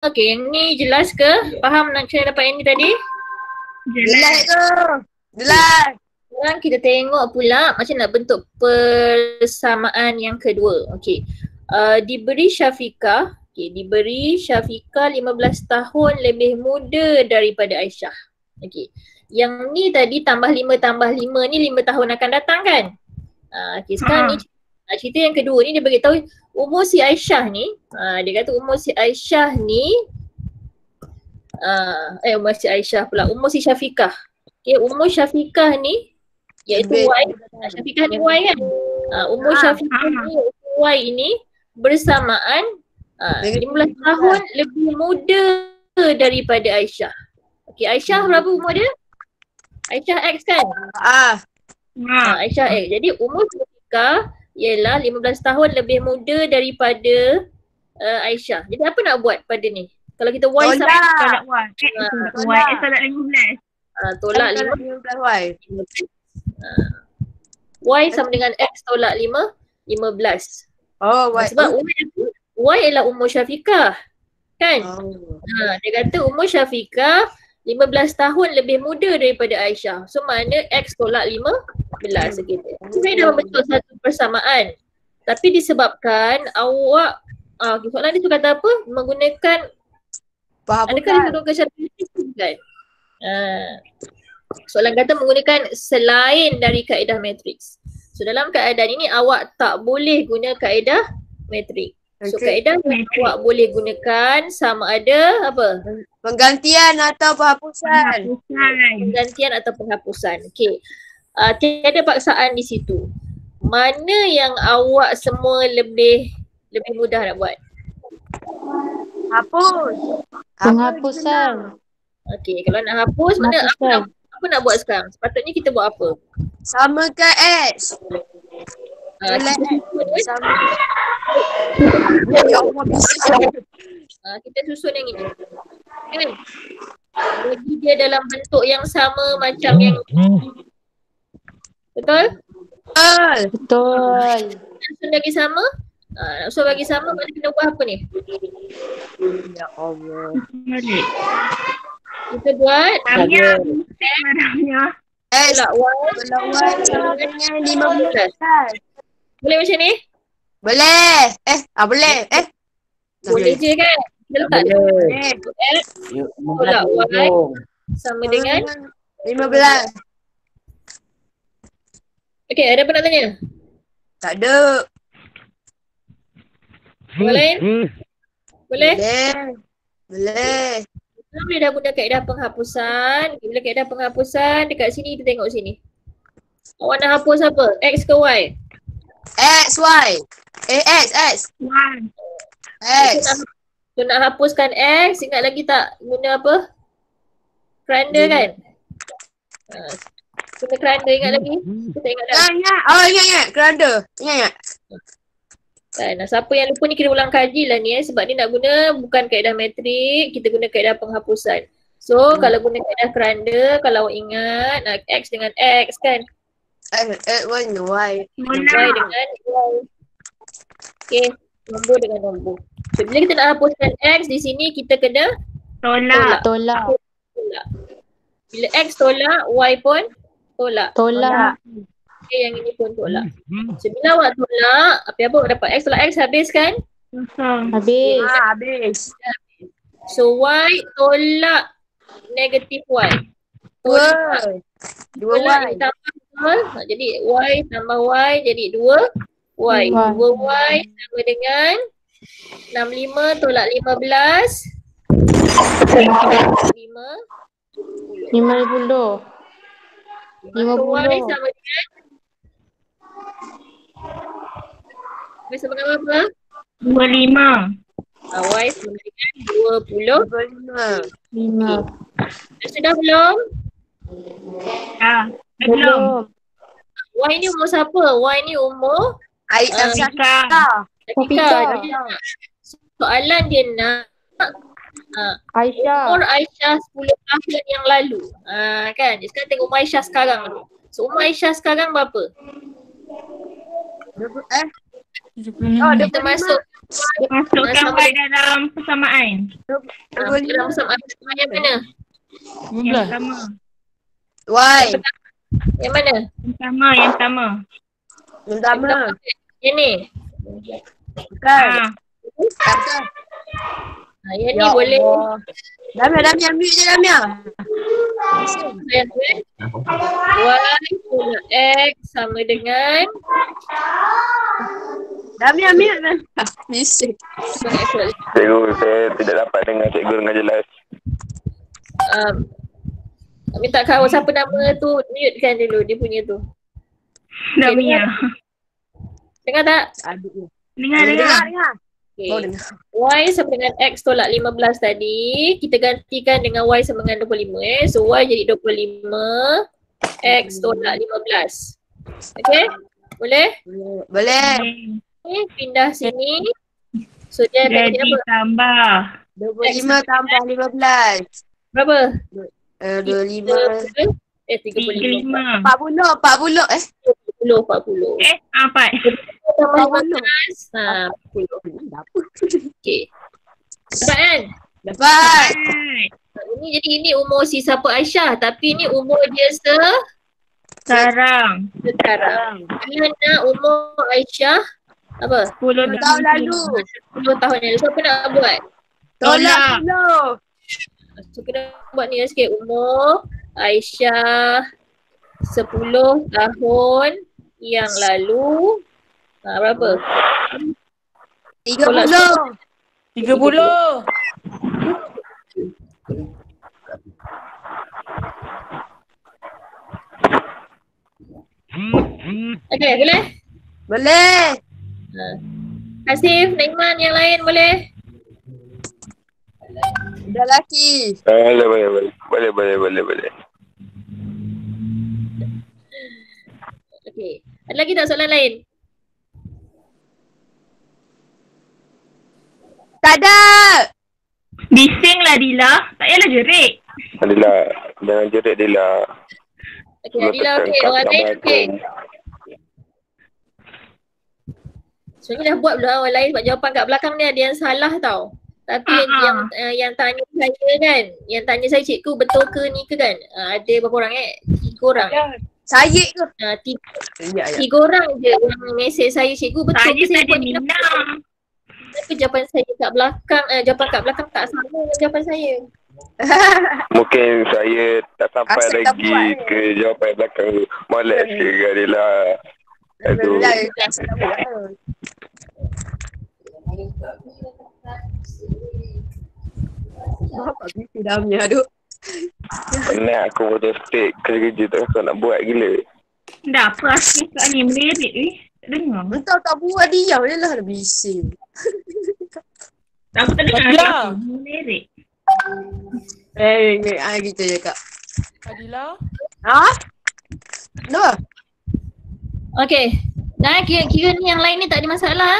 Okey, yang ni jelas ke? Faham nak saya dapat yang ni tadi? Jelas tu. Jelas. Sekarang kita tengok pula macam nak bentuk persamaan yang kedua. Okey. Diberi Syafiqah, diberi Syafiqah 15 tahun lebih muda daripada Aisyah. Okey. Yang ni tadi tambah 5 ni 5 tahun akan datang kan? Okey, sekarang ni cerita yang kedua ni dia beritahu umur si Aisyah ni, dia kata umur si Aisyah ni umur si Aisyah pula, umur si Syafiqah. Okey, umur Syafiqah ni iaitu Y. Syafiqah ni Y kan? Umur Syafiqah ni Y ini bersamaan 15 tahun lebih muda daripada Aisyah. Okey, Aisyah berapa umur dia? Aisyah X kan? Aisyah X. Jadi umur Syafiqah ialah 15 tahun lebih muda daripada Aisyah. Jadi apa nak buat pada ni? Kalau kita Y sama tolak Y. X tolak 15. Tolak 15 Y. Y sama dengan X tolak 15. Oh, Y. Sebab Y ialah umur Syafiqah. Kan? Dia kata umur Syafiqah 15 tahun lebih muda daripada Aisyah. So makna X tolak 15 gitu. Saya dah membentuk satu persamaan. Tapi disebabkan awak soalan dia tu kata apa? Menggunakan adakah dia menggunakan syarat kan? Soalan kata menggunakan selain dari kaedah matriks. So dalam keadaan ini awak tak boleh guna kaedah matrik. So kaedah yang awak boleh gunakan sama ada apa? Penggantian atau penghapusan. Penggantian atau penghapusan. Okey. Tiada paksaan di situ. Mana yang awak semua lebih mudah nak buat? Hapus. Penghapusan. Okey, kalau nak hapus mana apa nak buat sekarang? Sepatutnya kita buat apa? Samakan X. Sama. Ya Allah, bisa. Kita susun yang ini. Kan? Bagi dia dalam bentuk yang sama macam yang betul? Betul. Susun bagi sama? So bagi sama mana kena buat apa ni? Ya Allah. Kita buat X tolak Y sama dengan 15. Boleh macam ni? Boleh. Boleh. Boleh je kan? Kita letak X tolak Y sama dengan 15. Okey, ada apa nak tanya? Tak ada. Boleh? Boleh? Boleh. Kita boleh dah guna kaedah penghapusan. Bila kaedah penghapusan dekat sini kita tengok sini. Awak nak hapus apa? X ke Y? X, Y. X. X. So nak hapuskan X, ingat lagi tak guna apa? Keranda kan? Guna keranda ingat lagi? Kita ingat tak? Ingat. Keranda. Ingat. Kan, siapa yang lupa ni kena ulang kaji lah ni sebab ni nak guna bukan kaedah matrik, kita guna kaedah penghapusan. So kalau guna kaedah keranda, kalau awak ingat X dengan X kan? Y dengan Y. Y dengan Y. Okay, nombor dengan nombor. So bila kita nak hapuskan X di sini kita kena Tolak. Bila X tolak, Y pun tolak. Okay, yang ini pun tolak. So bila awak tolak, apa awak dapat? X tolak X habis kan? Habis. Habis. So Y tolak negatif Y. Dua Y. Tambah, jadi Y tambah Y jadi 2 Y. 2 Y sama dengan 65 tolak 15. 50. 5 Y sama dengan Y sama dengan apa? 25. Y sama dengan 25. Sudah belum? Belum. Y ni umur siapa? Y ni umur Syafiqah. Soalan dia nak umur Aisyah 10 tahun yang lalu. Kan? Sekarang tengok umur Aisyah sekarang dulu. So umur Aisyah sekarang berapa? Dia Kita masuk Masukkan Y dalam persamaan. Dalam persamaan yang mana? Yang sama. Y. Yang mana? Yang sama. Yang sama. Yang ni? Bukan. Ah, Yang ni boleh. Damia ambil je Damia. Y tolak X sama dengan Damia ambil. Bising. Cikgu, saya tidak dapat dengar cikgu dengan jelas. minta kawan siapa nama tu mute kan dulu dia punya tu. Damia. Dengar tak? Dengar. Okay. Y sama dengan X tolak 15 tadi, kita gantikan dengan Y sama dengan 25 So Y jadi 25, X tolak 15. Okay? Boleh? Boleh. Okay, pindah sini. So dia akan Jadi jadi apa? tambah. 25 tambah 15. Berapa? 25. 35. 35. 40. 40. 4. Tambah 15. 40. Okay. Dapat kan? Dapat. Ini umur si siapa Aisyah, tapi ni umur dia Sekarang. sekarang. Mana umur Aisyah apa? 10 Tahun lalu. 10 tahun yang lalu. So apa nak buat? Tolak 10. So kena buat ni sikit. Umur Aisyah 10 tahun yang lalu. Berapa? 30. 30. Okay, boleh? Boleh. Hasif, Naiman yang lain boleh? Dah laki. Boleh. Okay. Ada lagi tak soalan lain? Tak ada. Bisinglah Dila. Tak payahlah jerit. Adila, jangan jerit Adila. Okay, Adila okey. Orang lain okey. Sebenarnya dah buat belum orang lain sebab jawapan kat belakang ni ada yang salah tau. Tapi yang tanya saya kan, yang tanya saya cikgu betul ke ni ke kan? Ada berapa orang 3 orang. Saya ke? Tiga orang je yang mesej saya cikgu betul Saya ke saya tak ada buat ni? minat. Kenapa jawapan saya kat belakang, jawapan kat belakang tak sama dengan jawapan saya? Mungkin saya tak sampai Asyik tak lagi buat, ke jawapan belakang tu. Molek sikit Adila. Aduh. Bapak bisa damnya aduh. Penat aku macam state kerja tak rasa nak buat gila. Dah apa asyik kat ni melirik ni. Tak dengar. Entah tak buat diam je lah bising. Aku tak dengar Adila. aku melirik. Gitu je kak. Adila. Ha? Kenapa? Okay. Nah, kira ni yang lain ni tak ada masalah.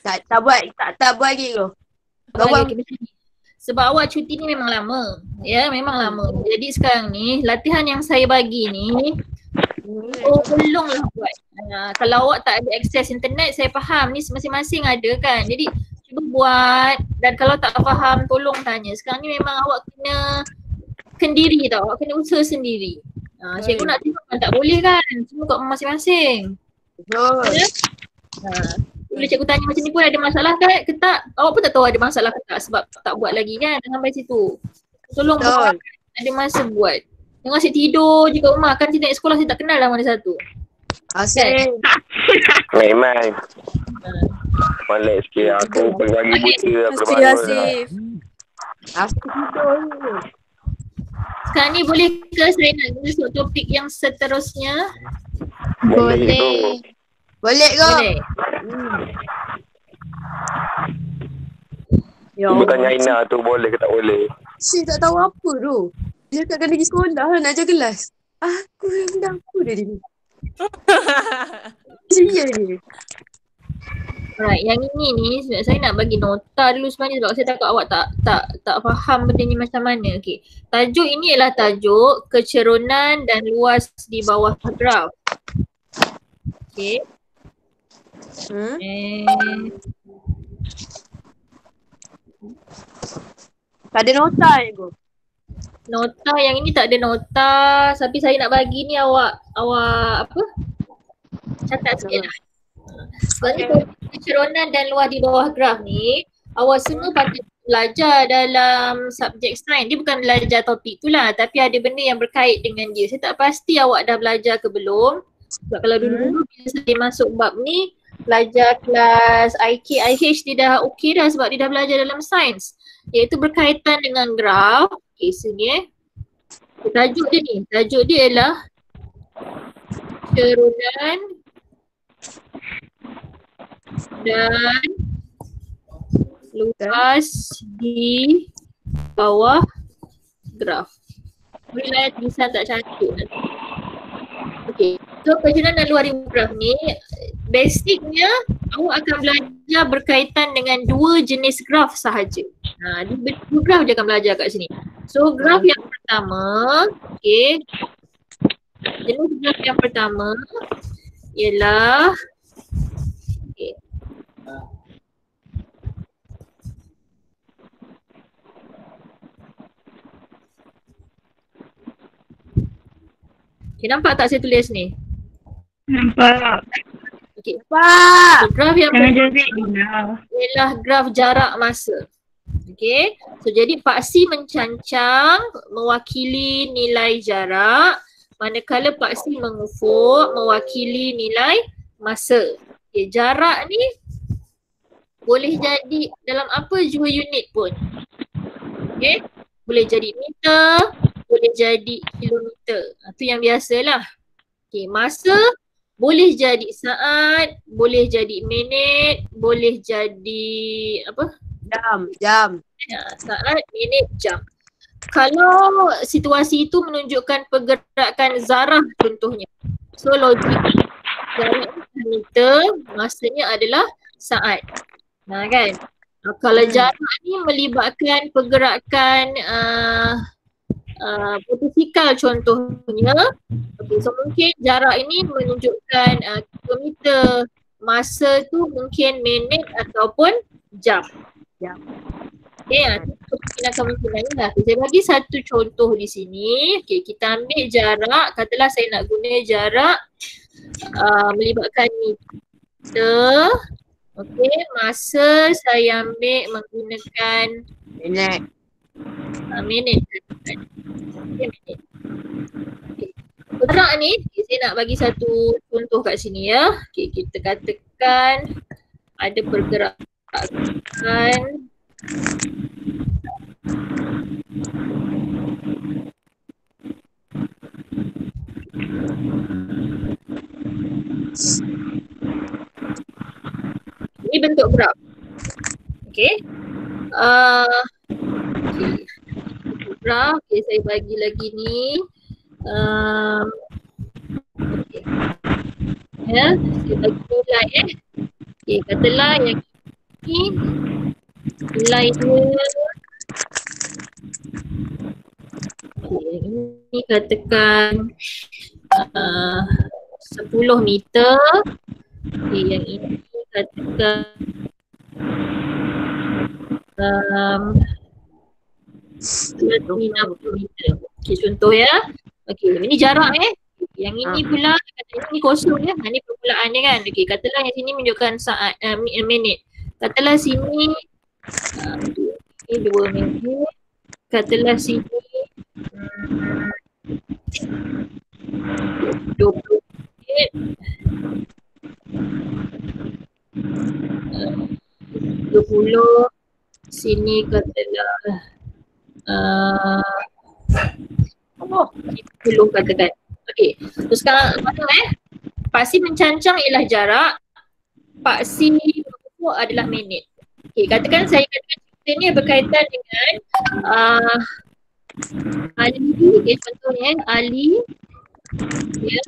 Tak buat lagi tu. Kau buat. Okay, macam ni. Sebab awak cuti ni memang lama. Ya, memang lama. Jadi sekarang ni latihan yang saya bagi ni tolonglah buat. Kalau awak tak ada akses internet, saya faham ni masing-masing ada kan. Jadi cuba buat dan kalau tak faham tolong tanya. Sekarang ni memang awak kena kendiri tau. Awak kena usaha sendiri. Cikgu nak tengok kan tak boleh kan. Semua kat masing-masing. Betul. Ya? Bila cikgu tanya macam ni pun ada masalah ke tak? Awak pun tak tahu ada masalah ke tak sebab tak buat lagi kan sampai situ. Tolong buat. Ada masa buat. Jangan asyik tidur je kat rumah. Kan saya naik sekolah saya tak kenal lah mana satu. Asyik. Memang. Molek sikit. Aku pagi buta aku dah bangun lah. Asyik tidur je. Sekarang ni boleh ke saya nak masuk topik yang seterusnya? Boleh. Boleh ke? Boleh. Cuba tanya Aina tu boleh ke tak boleh. Saya tak tahu apa tu. Dia kat kena pergi sekolah nak ajar kelas. Aku yang benda aku dah ni. Ceria ni. Alright, yang ini ni saya nak bagi nota dulu sebenarnya sebab saya takut awak tak faham benda ni macam mana. Okey. Tajuk ini ialah tajuk kecerunan dan luas di bawah graf. Okey. Tak ada nota je. Nota yang ini tak ada nota. Tapi saya nak bagi ni awak apa? Catat sikit lah. Sebenarnya penceronan dan luar di bawah graf ni awak semua patut belajar dalam subjek sains. Dia bukan belajar topik tu lah, tapi ada benda yang berkait dengan dia. Saya tak pasti awak dah belajar ke belum. Sebab kalau dulu-dulu bila saya masuk bab ni, belajar kelas IK, IH dia dah okey dah sebab dia dah belajar dalam sains. Iaitu berkaitan dengan graf. Okay, sini tajuk dia ni. Tajuk dia ialah penceronan dan luas di bawah graf. Boleh tulisan tak cantik nanti. Okay, so penceronan dan luar di bawah graf ni basicnya awak akan belajar berkaitan dengan dua jenis graf sahaja. Dua graf je akan belajar kat sini. So graf yang pertama, okay, jenis graf yang pertama ialah okay. Okay, nampak tak saya tulis ni? Nampak. Okay. Pak! So, graf yang Jangan pertama jerit Dina. ialah graf jarak masa. Okay. So jadi paksi mencancang mewakili nilai jarak, manakala paksi mengufuk mewakili nilai masa. Okay, jarak ni boleh jadi dalam apa jua unit pun. Okay. Boleh jadi meter, boleh jadi kilometer. Itu yang biasalah. Okay, masa boleh jadi saat, boleh jadi minit, boleh jadi apa? Jam. Ya, saat, minit, jam. Kalau situasi itu menunjukkan pergerakan zarah contohnya. So logik zarah meter, masanya adalah saat. Nah kan? Kalau jarak ni melibatkan pergerakan motosikal contohnya. Okay, so mungkin jarak ini menunjukkan kilometer, masa tu mungkin minit ataupun jam. Okay, kemungkinan ni lah. Saya bagi satu contoh di sini. Okay, kita ambil jarak, katalah saya nak guna jarak melibatkan meter. Okay, masa saya ambil menggunakan minit. Okay, minit. Okay. Jarak ni, saya nak bagi satu contoh kat sini ya. Okay, kita katakan ada pergerakan ini bentuk graf. Okay. Okay. Graf, okay, saya bagi lagi ni. Okay. Ya, saya bagi nilai Okay, katalah yang ini nilai dia. Okay, ini katakan 10 meter. Okay, yang ini katakan 60 meter. Okay, contoh ya. Okay, ini jarak Yang ini pula, katalah ini kosong ya. Ini permulaan dia kan. Okay, katalah yang sini menunjukkan saat, minit. Katalah sini ini 2 minit. Katalah sini 20 minit. 20. Sini katalah 10 katakan. Okey. Terus sekarang mana paksi mencancang ialah jarak, paksi mengukur adalah minit. Okey, katakan saya katakan cerita ni berkaitan dengan Ali, okay, contohnya Ali ya.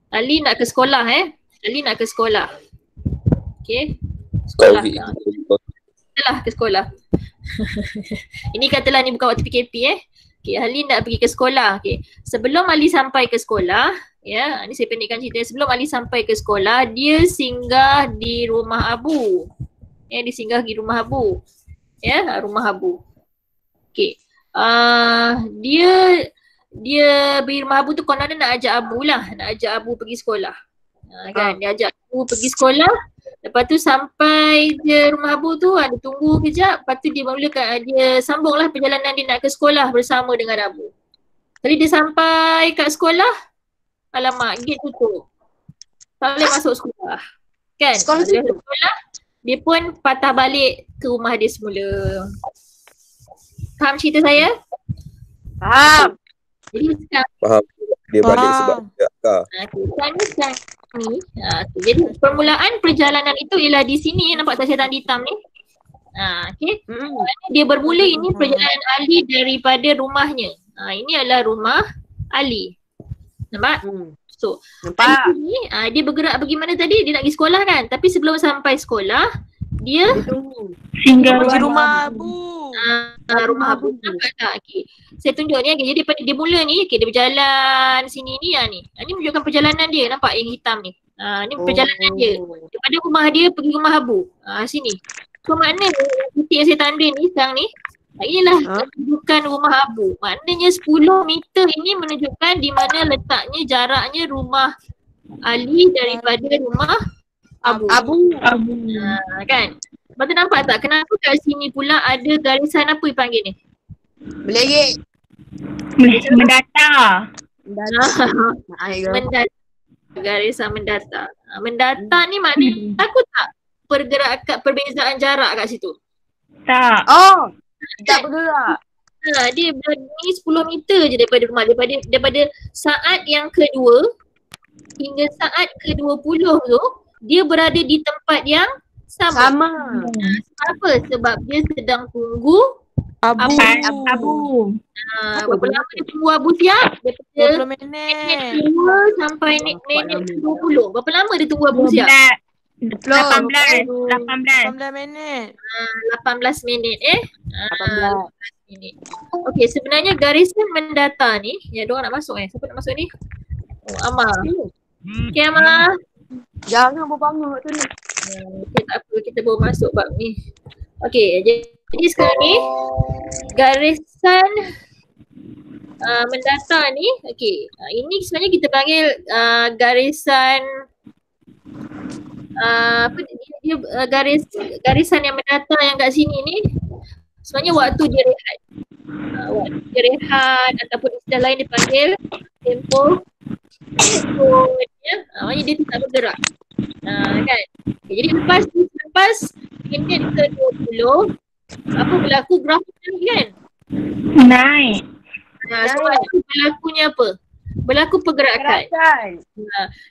Ali nak ke sekolah Ali nak ke sekolah. Okey. Sekolah. Katalah ke sekolah. Ini katalah ni bukan waktu PKP Okay, Ali nak pergi ke sekolah. Okay. Sebelum Ali sampai ke sekolah, ya, ni saya pendekkan cerita. Sebelum Ali sampai ke sekolah, dia singgah di rumah Abu. Ya, dia singgah di rumah Abu. Ya, rumah Abu. Okay. Dia pergi rumah Abu tu konon nak ajak Abu lah. Nak ajak Abu pergi sekolah. Kan, dia ajak Abu pergi sekolah. Lepas tu sampai je rumah Abu tu, dia tunggu kejap. Lepas tu dia dia sambunglah perjalanan dia nak ke sekolah bersama dengan Abu. Kali dia sampai kat sekolah, alamak, gate tutup. Tak boleh masuk sekolah. Kan? Sekolah tutup. Dia pun patah balik ke rumah dia semula. Faham cerita saya? Faham. Jadi sekarang Faham. Dia balik sebab dia Kak. sekarang ni, jadi permulaan perjalanan itu ialah di sini, nampak tak setan hitam ni? Okay. Dia bermula ini perjalanan Ali daripada rumahnya. Ini adalah rumah Ali. Nampak? So, Nampak. Ali ni, dia bergerak pergi mana tadi? Dia nak pergi sekolah kan? Tapi sebelum sampai sekolah, dia Singgah Pergi rumah. rumah Abu. rumah Abu. Nampak tak? Okay. Saya tunjuk ni. Okay. Jadi daripada dia mula ni, okay, dia berjalan sini ni. Ni menunjukkan perjalanan dia. Nampak yang hitam ni? Ni perjalanan dia. Daripada rumah dia pergi rumah Abu. Sini. So maknanya titik yang saya tanda ni sekarang ni, inilah menunjukkan rumah Abu. Maknanya 10 meter ini menunjukkan di mana letaknya, jaraknya rumah Ali daripada rumah Abu. Kan? Lepas tu nampak tak kenapa kat sini pula ada garisan apa dipanggil ni? Belegit. Mendata. Mendata. Garisan mendata. Mendata ni maknanya takut tak perbezaan jarak kat situ? Tak. Oh. Tak bergerak. Dia ni 10 meter je daripada rumah. Daripada saat yang kedua hingga saat ke-20 tu, dia berada di tempat yang sama. Sebab apa? Sebab dia sedang tunggu Abu. berapa lama dia tunggu Abu siap? Daripada 20 minit. minit 2 sampai minit 20. Berapa lama dia tunggu Abu siap? 18 minit. 18 minit 18 minit. Okey, sebenarnya garisan mendata ni, ya diorang nak masuk siapa nak masuk ni? Amar. Okey Amar. Jangan berbangun tu ni. Okay, tak apa, kita baru masuk bab ni. Okey, jadi sekarang ni garisan mendata ni, okey, ini sebenarnya kita panggil garisan garisan yang mendata yang kat sini ni sebenarnya waktu dia rehat. Waktu dia rehat ataupun istilah lain dipanggil tempo dia, maknanya dia tidak bergerak. Kan? Okay, jadi lepas minit ke-20 apa berlaku graf ni kan? naik. So berlakunya apa? Berlaku pergerakan.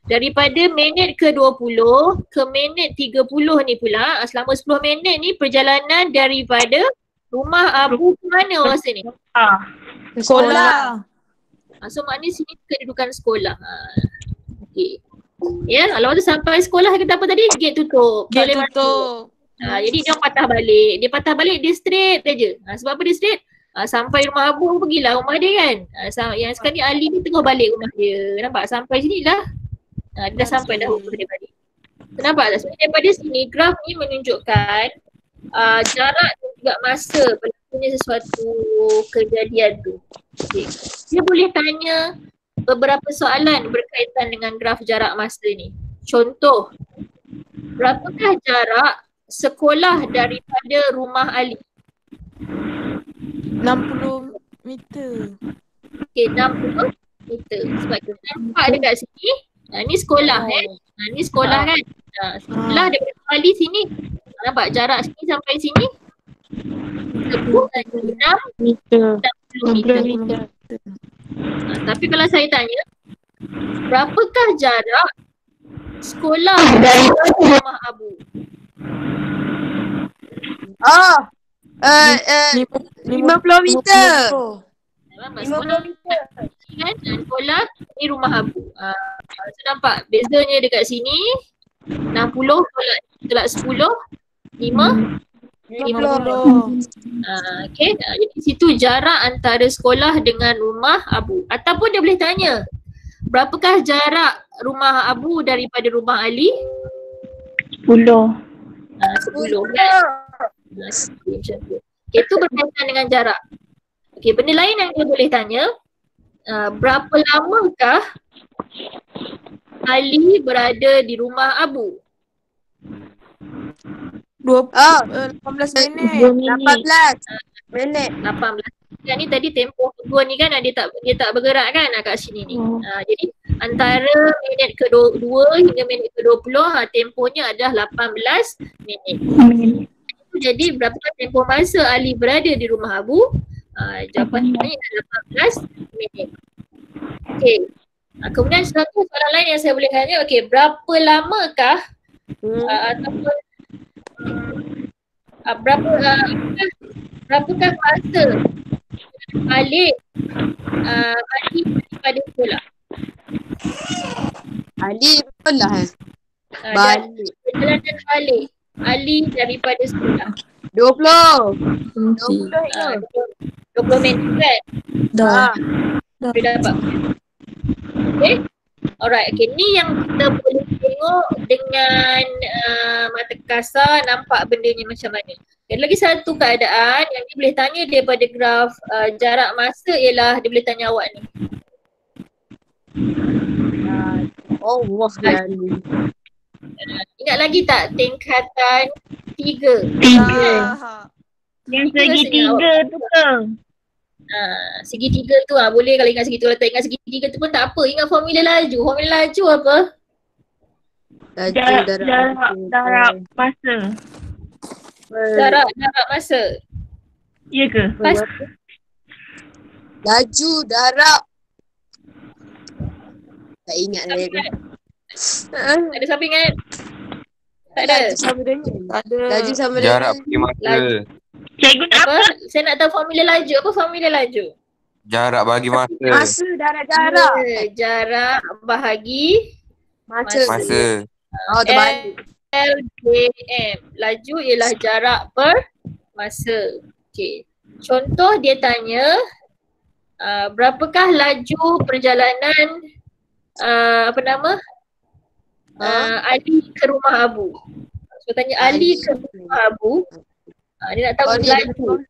Daripada minit ke-20 ke minit 30 ni pula, selama 10 minit ni perjalanan daripada rumah Abu ke mana masa ni? Sekolah. So maknanya sini kedudukan sekolah. Okey. Ya, lepas tu sampai sekolah kita apa tadi? Gate tutup. Gate tutup. Jadi dia patah balik. Dia patah balik, dia straight saja. Sebab apa dia straight? Sampai rumah Abu, pergilah rumah dia kan. Yang sekarang ni Ali ni tengah balik rumah dia. Nampak? Sampai sini dah. Dia dah sampai dah rumah dia balik. Nampak tak? Sebenarnya daripada sini graf ni menunjukkan jarak dan juga masa berlakunya sesuatu kejadian tu. Okay. Dia boleh tanya beberapa soalan berkaitan dengan graf jarak masa ni. Contoh, berapakah jarak sekolah daripada rumah Ali? 60 meter. Okey, 60 meter. Sebab kita nampak dekat sini, ni sekolah ni sekolah kan. Sekolah daripada rumah Ali sini. Nampak jarak sini sampai sini? 6 meter. Tapi kalau saya tanya, berapakah jarak sekolah dari rumah Abu? 50 meter. 50 meter. Kan? Sekolah ni rumah Abu. So nampak bezanya dekat sini 60 tolak 10 5 50. Okay. Jadi situ jarak antara sekolah dengan rumah Abu. Ataupun dia boleh tanya, berapakah jarak rumah Abu daripada rumah Ali? 10. 10 kan? Okay, macam tu. Okay, itu berkaitan dengan jarak. Okay, benda lain yang dia boleh tanya, berapa lamakah Ali berada di rumah Abu? 18 minit. 18 minit. 18. Kan ni tadi tempoh kedua ni kan dia tak bergerak kan kat sini ni. Jadi antara minit ke-2 hingga minit ke-20 tempohnya adalah 18 minit. Jadi berapa tempoh masa Ali berada di rumah Abu? Jawapannya adalah 18 minit. Okey. Kemudian satu soalan lain yang saya boleh tanya, okey, berapa lamakah ataupun berapakah masa balik Ali daripada sekolah? Ali betul lah Balik. Perjalanan balik Ali daripada sekolah. 20 20 minit kan? Dah. Boleh dapat. Okay. Alright, okay. Ni yang kita boleh tengok dengan mata kasar nampak bendanya macam mana. Okay, lagi satu keadaan yang dia boleh tanya daripada graf jarak masa ialah dia boleh tanya awak ni. Allah sekali. Ingat lagi tak tingkatan 3? 3. Yang segitiga tu ke? Segitiga tu boleh kalau ingat segitiga. Kalau tak ingat segitiga tu pun tak apa. Ingat formula laju. Formula laju apa? Jarak masa. Jarak masa. Ya ke? Laju darab. Tak ingat lagi. Ada siapa ingat? Tak ada. Laju sama dengan. Ada. Laju sama dengan. Jarak pergi masa. Laju. Cikgu nak Apa? Saya nak tahu formula laju. Apa formula laju? Jarak bagi masa. Masa darab jarak. Jarak bahagi Masa. Oh terbalik. LJM. Laju ialah jarak per masa. Okey. Contoh dia tanya berapakah laju perjalanan Ali ke rumah Abu. So tanya Ali ke rumah Abu. Dia nak tahu laju.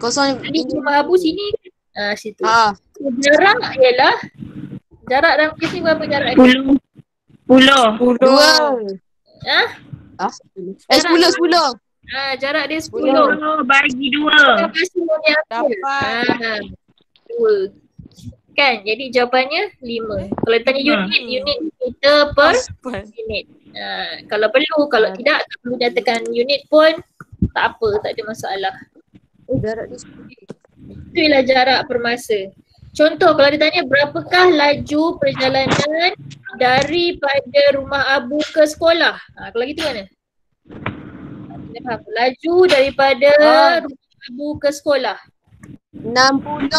Kosong. Ali ke rumah Abu sini. Situ. So, jarak ialah jarak dalam kes ni berapa jarak dia? 10. 2. 10. Jarak dia 10. 10 bagi 2. Dapat. 2. Kan? Jadi jawapannya 5. Kalau tanya unit meter per minit. Kalau perlu, kalau tidak tak perlu nyatakan unit pun tak apa, tak ada masalah. Jarak dia 10. Itu ialah jarak per masa. Contoh kalau dia tanya berapakah laju perjalanan daripada rumah Abu ke sekolah. Kalau gitu mana? Kita faham. Laju daripada rumah Abu ke sekolah. 60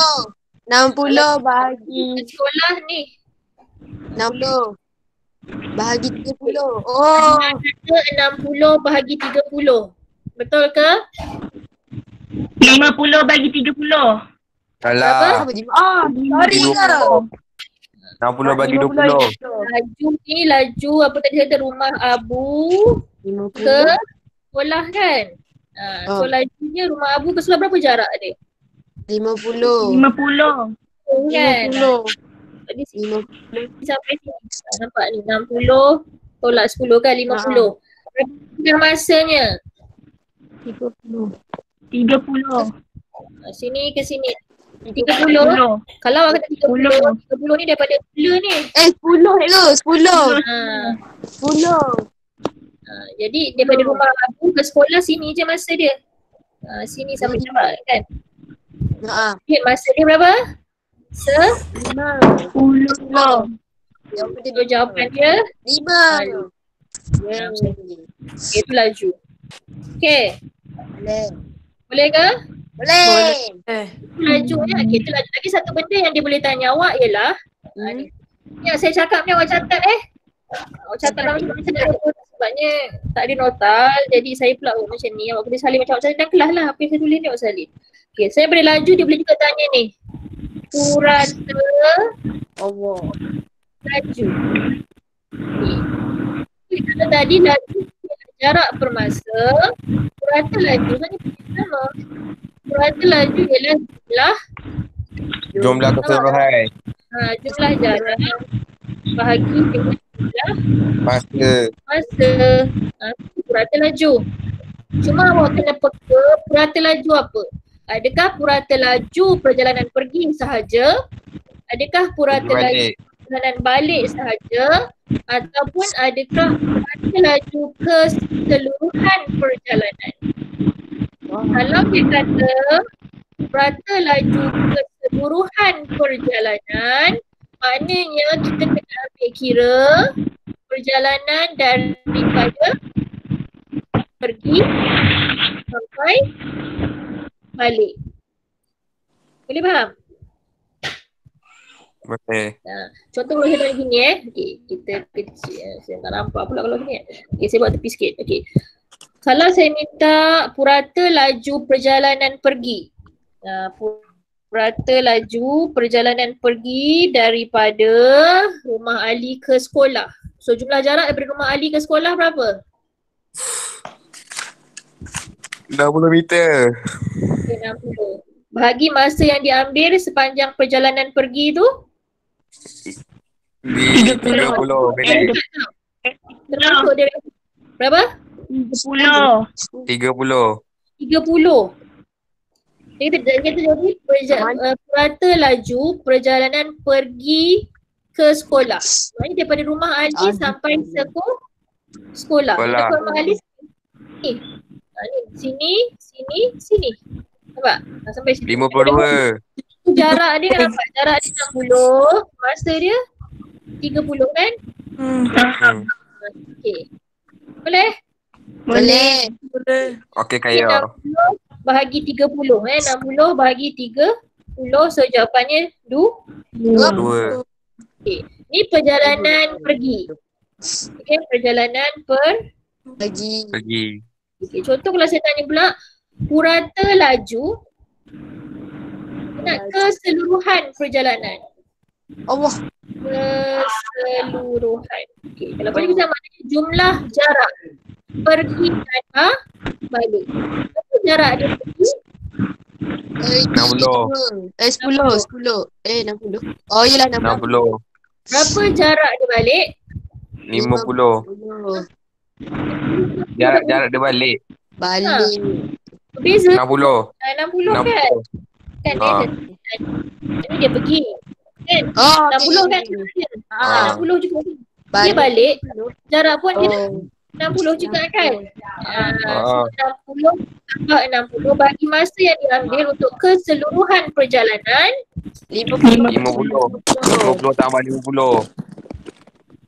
bahagi Ke sekolah ni. 60 bahagi 30. Ada 60 bahagi 30. Betul ke? 50 bagi 30. Salah. Sorry ke? 60 bagi 20. Laju ni laju apa tadi kata rumah Abu 50. ke sekolah kan? So lajunya rumah Abu ke sekolah berapa jarak dia? 50. 50. Kan? 50. Tadi sampai sini. Nampak ni 60 tolak 10 kan 50. Berapa masanya? 30. Sini ke sini. 30. Kalau awak kata 30 ni daripada mula ni. 10 tu, 10. 10. Jadi daripada rumah Abu ke sekolah sini je masa dia. Sini sampai jumpa kan. Masa dia berapa? 10. Jawapan dia 5. itu laju. Okey. Boleh ke? Boleh. Laju ya. Okay, itu laju. Lagi satu benda yang dia boleh tanya awak ialah yang saya cakap ni awak catat Awak cakap dalam macam tu sebabnya tak ada nota. Jadi saya pula macam ni. Awak boleh salin macam awak salin dalam kelas lah. Apa yang saya tulis ni awak salin. Okay, saya boleh laju, dia boleh juga tanya ni. Purata Allah. laju. Okay. Kita tadi laju jarak per masa. Purata laju kan sama. Purata laju ialah Jumlah keseluruhan. jumlah jarak bahagi dengan jumlah Masa. masa. Purata laju. Cuma awak kena peka purata laju apa? Adakah purata laju perjalanan pergi sahaja? Adakah purata laju Balik. perjalanan balik sahaja? Ataupun adakah purata laju keseluruhan perjalanan? Kalau dia kata purata laju keseluruhan perjalanan, maknanya kita kena ambil kira perjalanan daripada pergi sampai balik. Boleh faham? Boleh. Contoh kalau saya tanya gini okay, kita kecil. Saya tak nampak pula kalau gini. Okay, saya buat tepi sikit. Okay. Kalau saya minta purata laju perjalanan pergi. Purata laju perjalanan pergi daripada rumah Ali ke sekolah. So jumlah jarak daripada rumah Ali ke sekolah berapa? 60 meter. Okay, 60. Bahagi masa yang diambil sepanjang perjalanan pergi tu? 30 minit. Termasuk dia berapa? 30. 30. 30. Kita jadi purata laju perjalanan pergi ke sekolah. Maksudnya daripada rumah Ali sampai sekolah. Sekolah. Daripada rumah Ali sini. Sini. Nampak? Sampai sini. 52. Jarak dia nampak? Jarak dia 60. Masa dia 30 kan? Okey. Boleh? Boleh. Okey kaya. 60 bahagi 30 60 bahagi 30. So jawapannya 2. Okey. Ni perjalanan pergi. Okey, perjalanan Lagi. Pergi. Okey, contoh kalau saya tanya pula purata laju nak keseluruhan perjalanan. Allah. Keseluruhan. Okey, kalau boleh kita maknanya jumlah jarak pergi dan balik. Apa jarak dia pergi? 60. 10. 60. Oh yelah 60. 60. Berapa jarak dia balik? 50. Jarak dia balik. Balik. Berbeza. 60. 60 kan? Kan Ah. Ini dia pergi. Kan? Oh, 60 kan? Ah. 60 juga. Dia balik. Jarak pun dia Oh. 60 juga kan? Ah. 60 tambah 60 bagi masa yang diambil untuk keseluruhan perjalanan 50. 50 tambah 50.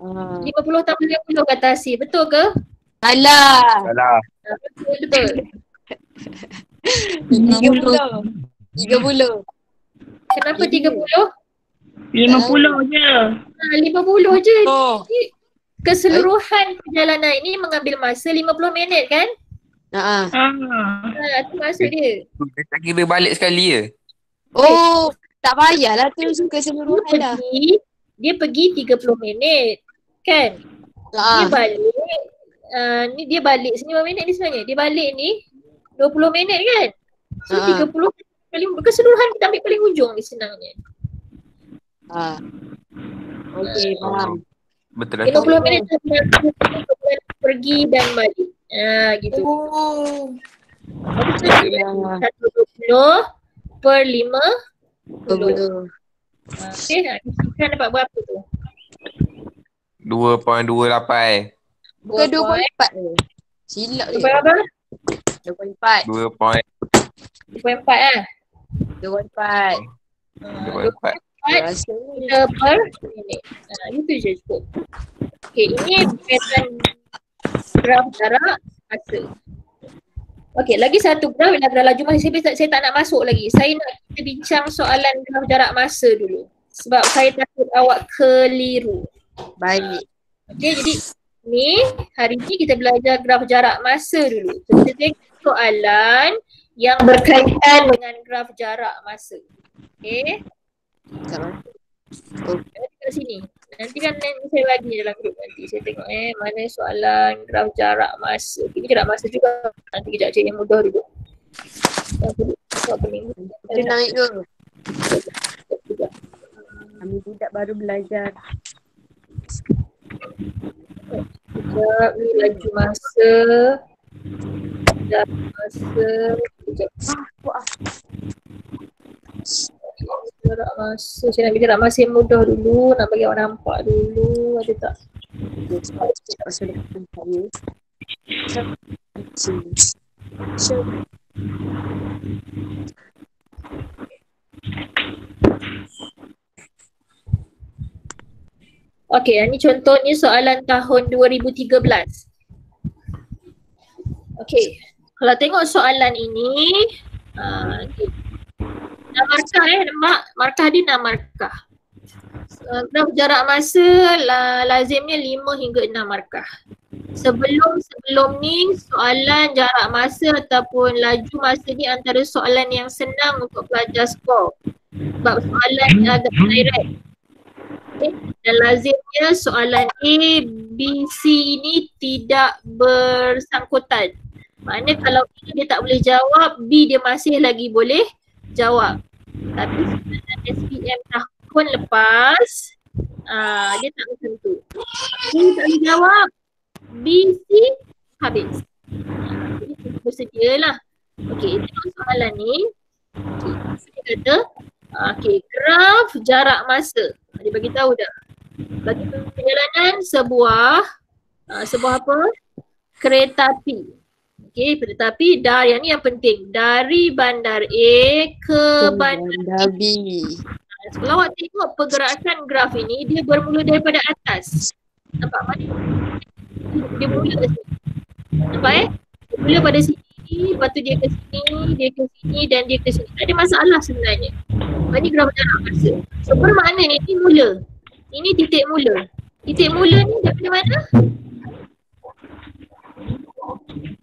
50 tambah 50 kata Asif. Betul ke? Alah. Salah. Betul. 30. Kenapa 30? 50 je. 50 je. Oh. Keseluruhan perjalanan ini mengambil masa 50 minit kan? Ah. Itu maksud dia. Dia tak kira balik sekali je. Oh, tak payahlah tu keseluruhan lah. Dia pergi 30 minit kan? Dia balik ni dia balik sini berapa minit ni sebenarnya? Dia balik ni 20 minit kan? So 30 paling keseluruhan kita ambil paling hujung ni senangnya. Okey, faham. Betul 50 minit pergi dan balik. Gitu. Oh. 120 per 50. Okey, kita dapat berapa tu? 2.28. Bukan 2.4 ke? Silap dia. Berapa? 2.4. 2.4 lah. 2.4. 2.4. Kita per minit. Itu je cukup. Okey, ini berkaitan graf jarak masa. Okey, lagi satu graf ialah graf laju masa. Saya tak nak masuk lagi. Saya nak kita bincang soalan graf jarak masa dulu. Sebab saya takut awak keliru. Baik. Okey, jadi ni hari ni kita belajar graf jarak masa dulu. So, kita tengok soalan yang berkaitan dengan graf jarak masa. Okey. Kat sini. Nanti kan saya bagi dalam grup nanti. Saya tengok mana soalan graf jarak masa. Ini jarak masa juga. Nanti kejap cari yang mudah dulu. Dia naik ke? Kami budak baru belajar. Sekejap ni laju masa. Jarak masa. Sekejap. Jarak masa. Saya nak bagi jarak masa yang mudah dulu. Nak bagi awak nampak dulu. Ada tak? Sekejap pasal dekat saya. Okey, ini contohnya soalan tahun 2013. Okey, kalau tengok soalan ini, okay. Nak markah markah dia nak markah. Graf jarak masa lazimnya 5 hingga 6 markah. Sebelum ni soalan jarak masa ataupun laju masa ni antara soalan yang senang untuk pelajar skor. Sebab soalan agak direct. Okay. Dan lazimnya soalan A, B, C ini tidak bersangkutan. Maknanya kalau A dia tak boleh jawab, B dia masih lagi boleh jawab. Tapi soalan SPM tahun lepas, dia tak macam tu. A tak boleh jawab, B, C habis. Jadi bersedialah. Okey, tengok soalan ni. Okey, dia kata, graf jarak masa. Dia bagi tahu dah. Bagi perjalanan sebuah apa? Kereta api. Okey, kereta api yang ni yang penting. Dari bandar A ke bandar B. Kalau awak tengok pergerakan graf ini, dia bermula daripada atas. Nampak mana? Dia mula ke sini. Nampak Dia mula pada sini, lepas tu dia ke sini, dia ke sini dan dia ke sini. Tak ada masalah sebenarnya. Ini graf jarak masa. So bermakna ni mula. Ini titik mula. Titik mula ni daripada mana?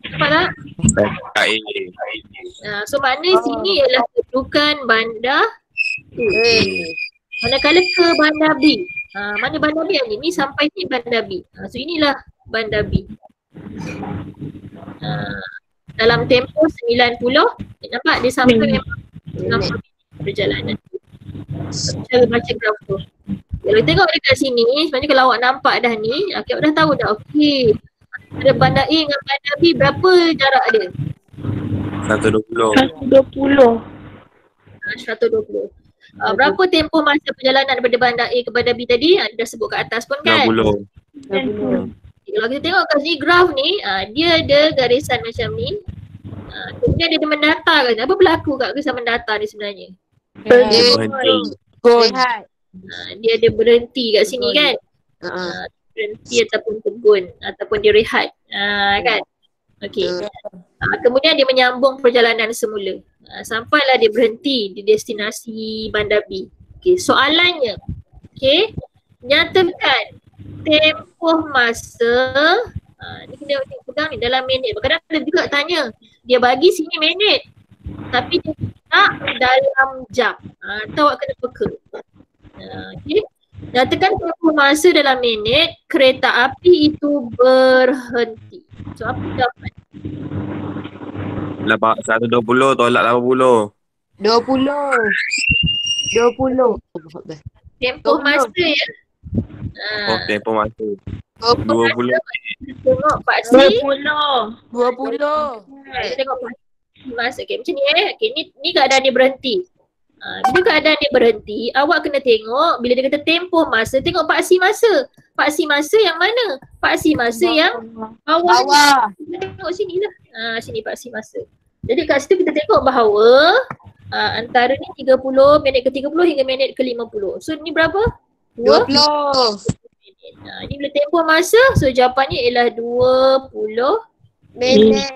Nampak tak? So makna sini ialah kedudukan bandar A. Manakala ke bandar B. Mana bandar B ni? Ni sampai ni bandar B. So inilah bandar B. Dalam tempoh 90. Nampak dia sampai memang perjalanan. Cara baca graf tu. Kalau tengok dekat sini, sebenarnya kalau awak nampak dah ni, awak dah tahu dah, okey. Ada bandar A dengan bandar B, berapa jarak dia? 120. 120. Berapa tempoh masa perjalanan daripada bandar A ke bandar B tadi? Dah sebut kat atas pun kan? 60. Kalau kita tengok kat sini graf ni, dia ada garisan macam ni. Kemudian dia ada mendatar kan? Apa berlaku kat garisan mendatar ni sebenarnya? Dia ada berhenti kat sini kan? Berhenti ataupun tegun ataupun dia rehat kan? Okey. Kemudian dia menyambung perjalanan semula. Sampailah dia berhenti di destinasi bandar B. Okey, soalannya. Okey. Nyatakan tempoh masa ni kena pegang ni dalam minit. Kadang-kadang ada juga tanya, dia bagi sini minit tapi dia tak dalam jam. Tahu awak kena peka. Okey. Nyatakan tempoh masa dalam minit kereta api itu berhenti. So apa jawapan? 120 tolak 80. 20. Tempoh masa ya. Tempoh masa. 20. Tengok Pak C. 20. Tengok Pak C masa. Okay, macam ni Okay, ni keadaan dia berhenti. Bila keadaan dia berhenti, awak kena tengok bila dia kata tempoh masa, tengok Pak C masa. Pak C masa yang mana? Pak C masa yang bawah. Kita tengok sini lah. Sini Pak C masa. Jadi kat situ kita tengok bahawa antara ni 30, minit ke 30 hingga minit ke 50. So ni berapa? 20. Ni bila tempoh masa, so jawapannya ialah 20 minit.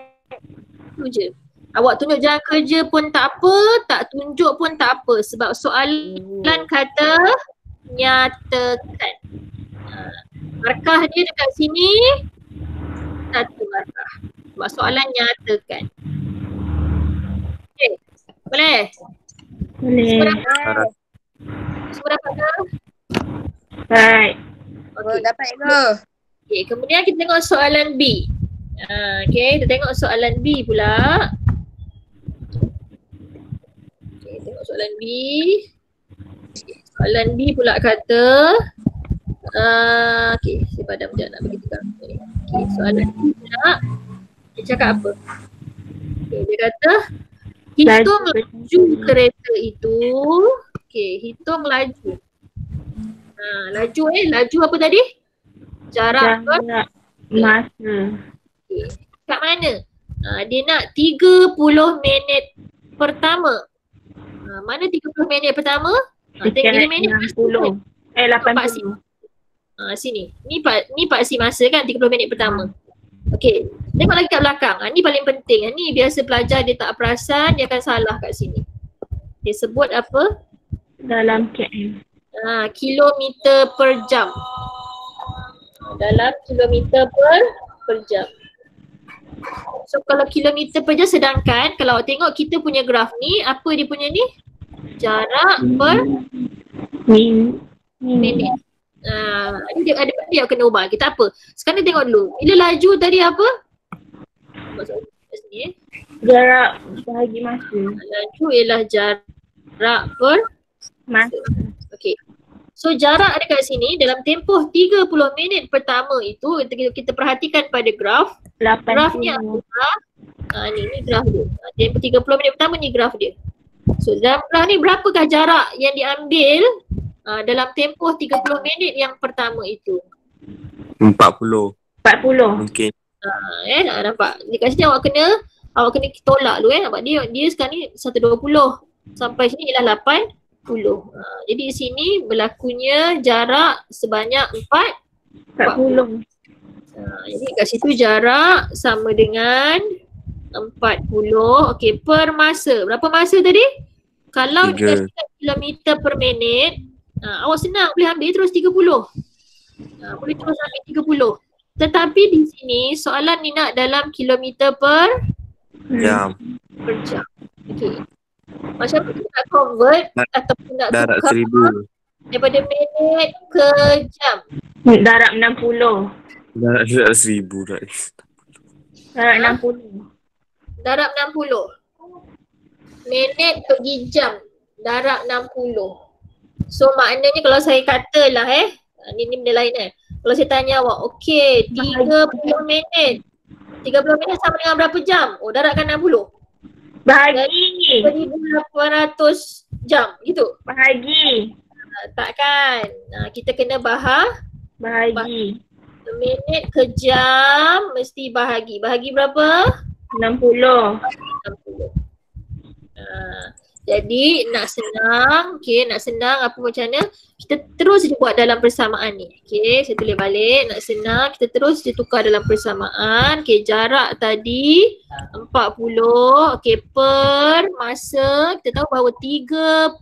Tu je. Awak tunjuk jam kerja pun tak apa, tak tunjuk pun tak apa sebab soalan kata nyatakan. Markah dia dekat sini 1 markah. Sebab soalan nyatakan. Okay. Boleh? Boleh. Semua dapat ke? Baik. Okay. Dapat ke? Okay, kemudian kita tengok soalan B. Okay, kita tengok soalan B pula. Okay, tengok soalan B. Okay, soalan B pula kata okay, saya padam sekejap nak bagi tukar. Okay, soalan B pula dia cakap apa? Okay, dia kata hitung laju kereta itu. Okay, hitung laju. Laju apa tadi? Jarak masa. Okay. Kat mana? Dia nak 30 minit pertama. Mana 30 minit pertama? Tengok 30 minit 60. 80. Sini. Ni paksi masa kan 30 minit pertama. Okey. Tengok lagi kat belakang. Ni paling penting. Ni biasa pelajar dia tak perasan, dia akan salah kat sini. Dia sebut apa? Dalam km. Kilometer per jam. Dalam kilometer per jam. So kalau kilometer per jam, sedangkan kalau tengok kita punya graf ni, apa dia punya ni? Jarak per minit. Dia ada dia kena ubah. Kita apa? Sekarang tengok dulu. Bila laju tadi apa? Jarak bahagi masa. Laju ialah jarak per Masa. okey. So jarak dekat sini dalam tempoh 30 minit pertama itu kita perhatikan pada graf. 80. Grafnya adalah ni graf dia. Tempoh 30 minit pertama ni graf dia. So dalam graf ni berapakah jarak yang diambil dalam tempoh 30 minit yang pertama itu? 40. Mungkin. Nampak. Dekat sini awak kena tolak dulu nampak dia sekarang ni 120 sampai sini ialah 80. Jadi di sini berlakunya jarak sebanyak 40. Jadi kat situ jarak sama dengan 40. Okey, per masa. Berapa masa tadi? Kalau dikasihkan kilometer per minit, awak senang boleh ambil terus 30. Boleh terus ambil 30. Tetapi di sini soalan ni nak dalam kilometer per jam. Per jam. Okey. Macam mana kita nak convert ataupun nak Darat tukar 1000. daripada minit ke jam? Darat 60. Darat 1000 dah. Darat 60. Darab 60. Minit pergi jam. Darab 60. So maknanya kalau saya katalah ni benda lain Kalau saya tanya awak, okey 30 minit. 30 minit sama dengan berapa jam? Oh, darabkan 60. Bahagi. 1800 jam gitu. Bahagi. Takkan. Kita kena bahagi. Minit ke jam mesti bahagi. Bahagi berapa? 60. Jadi nak senang, nak senang apa macam mana, kita terus je buat dalam persamaan ni. Okey, saya tulis balik. Nak senang, kita terus je tukar dalam persamaan. Okey, jarak tadi 40. Okey, per masa kita tahu bahawa 30.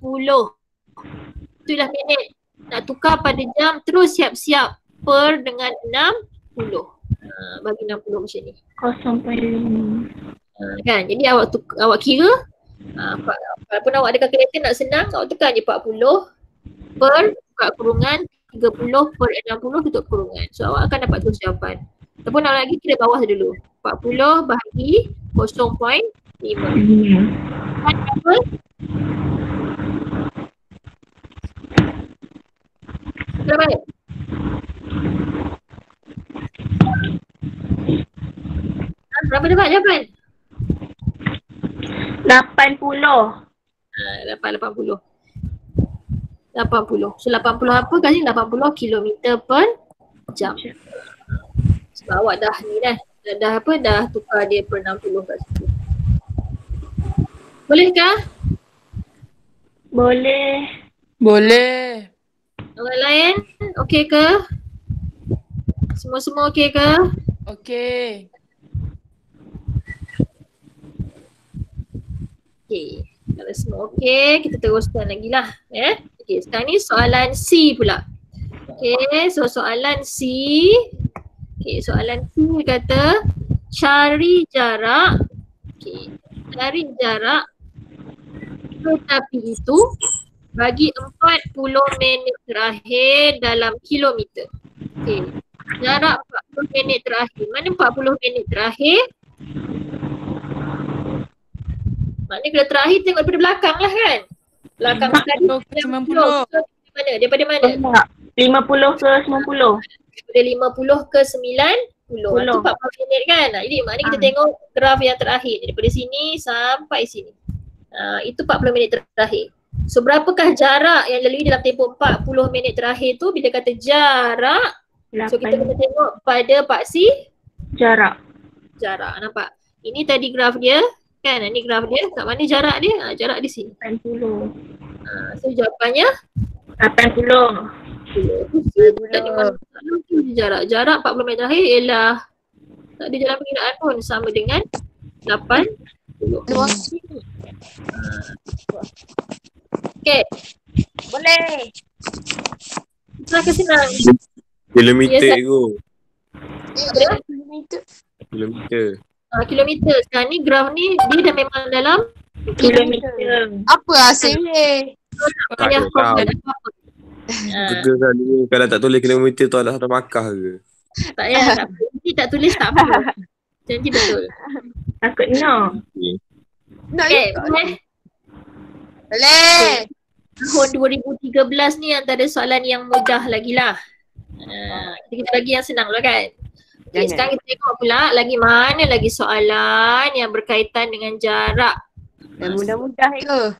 Itulah minit. Nak tukar pada jam, terus siap-siap per dengan 60. Bagi 60 macam ni. 0.5. Kan, jadi awak kira walaupun awak ada kalkulator nak senang, awak tekan je 40 per buka kurungan 30 per 60 tutup kurungan. So awak akan dapat terus jawapan. Ataupun awak lagi kira bawah dulu. 40 bahagi 0.5. Berapa? Berapa? Berapa dapat jawapan? 80. Dapat 80. 80. So 80 apa kat sini? 80 kilometer per jam. Sebab awak dah ni dah tukar dia per 60 kat situ. Bolehkah? Boleh. Orang lain okey ke? Semua okey ke? Okey. Okey. Kalau semua okey, kita teruskan lagi lah. Okey, sekarang ni soalan C pula. Okay, so soalan C. Okay, soalan C kata cari jarak. Okay, cari jarak kereta api itu bagi 40 minit terakhir dalam kilometer. Okay, jarak 40 minit terakhir. Mana 40 minit terakhir? Maknanya kalau terakhir tengok daripada belakang lah kan? Belakang sekali 90 ke 90. mana? Daripada mana? 50 ke 90. Daripada 50 ke 90. Itu 40 minit kan? Jadi maknanya kita tengok graf yang terakhir. Daripada sini sampai sini. Itu 40 minit terakhir. So berapakah jarak yang lalui dalam tempoh 40 minit terakhir tu? Bila kata jarak, so kita kena tengok pada paksi Jarak. nampak? Ini tadi graf dia kan? Ini graf dia. Kat mana jarak dia? Jarak di sini. 80. So jawapannya 80. Jarak 40 minit terakhir ialah tak ada jalan perkiraan pun, sama dengan 80. Okay. Boleh. Senang. Kilometer Ya, tu. Kilometer. Kilometer. Kilometer. Sekarang ni graf ni dia dah memang dalam Kilometer. Apa hasilnya? Tak payah tahu. convert apa-apa. Betul kan ni, kalau tak tulis kilometer tu adalah markah ke? Tak payah. Nanti tak tulis tak apa. Janji betul. Takut no. Okay, boleh. Boleh. Tahun 2013 ni antara soalan yang mudah lagi lah. Kita bagi yang senang lah kan. Okay, sekarang kita tengok pula lagi mana lagi soalan yang berkaitan dengan jarak. Dan mudah-mudah ke?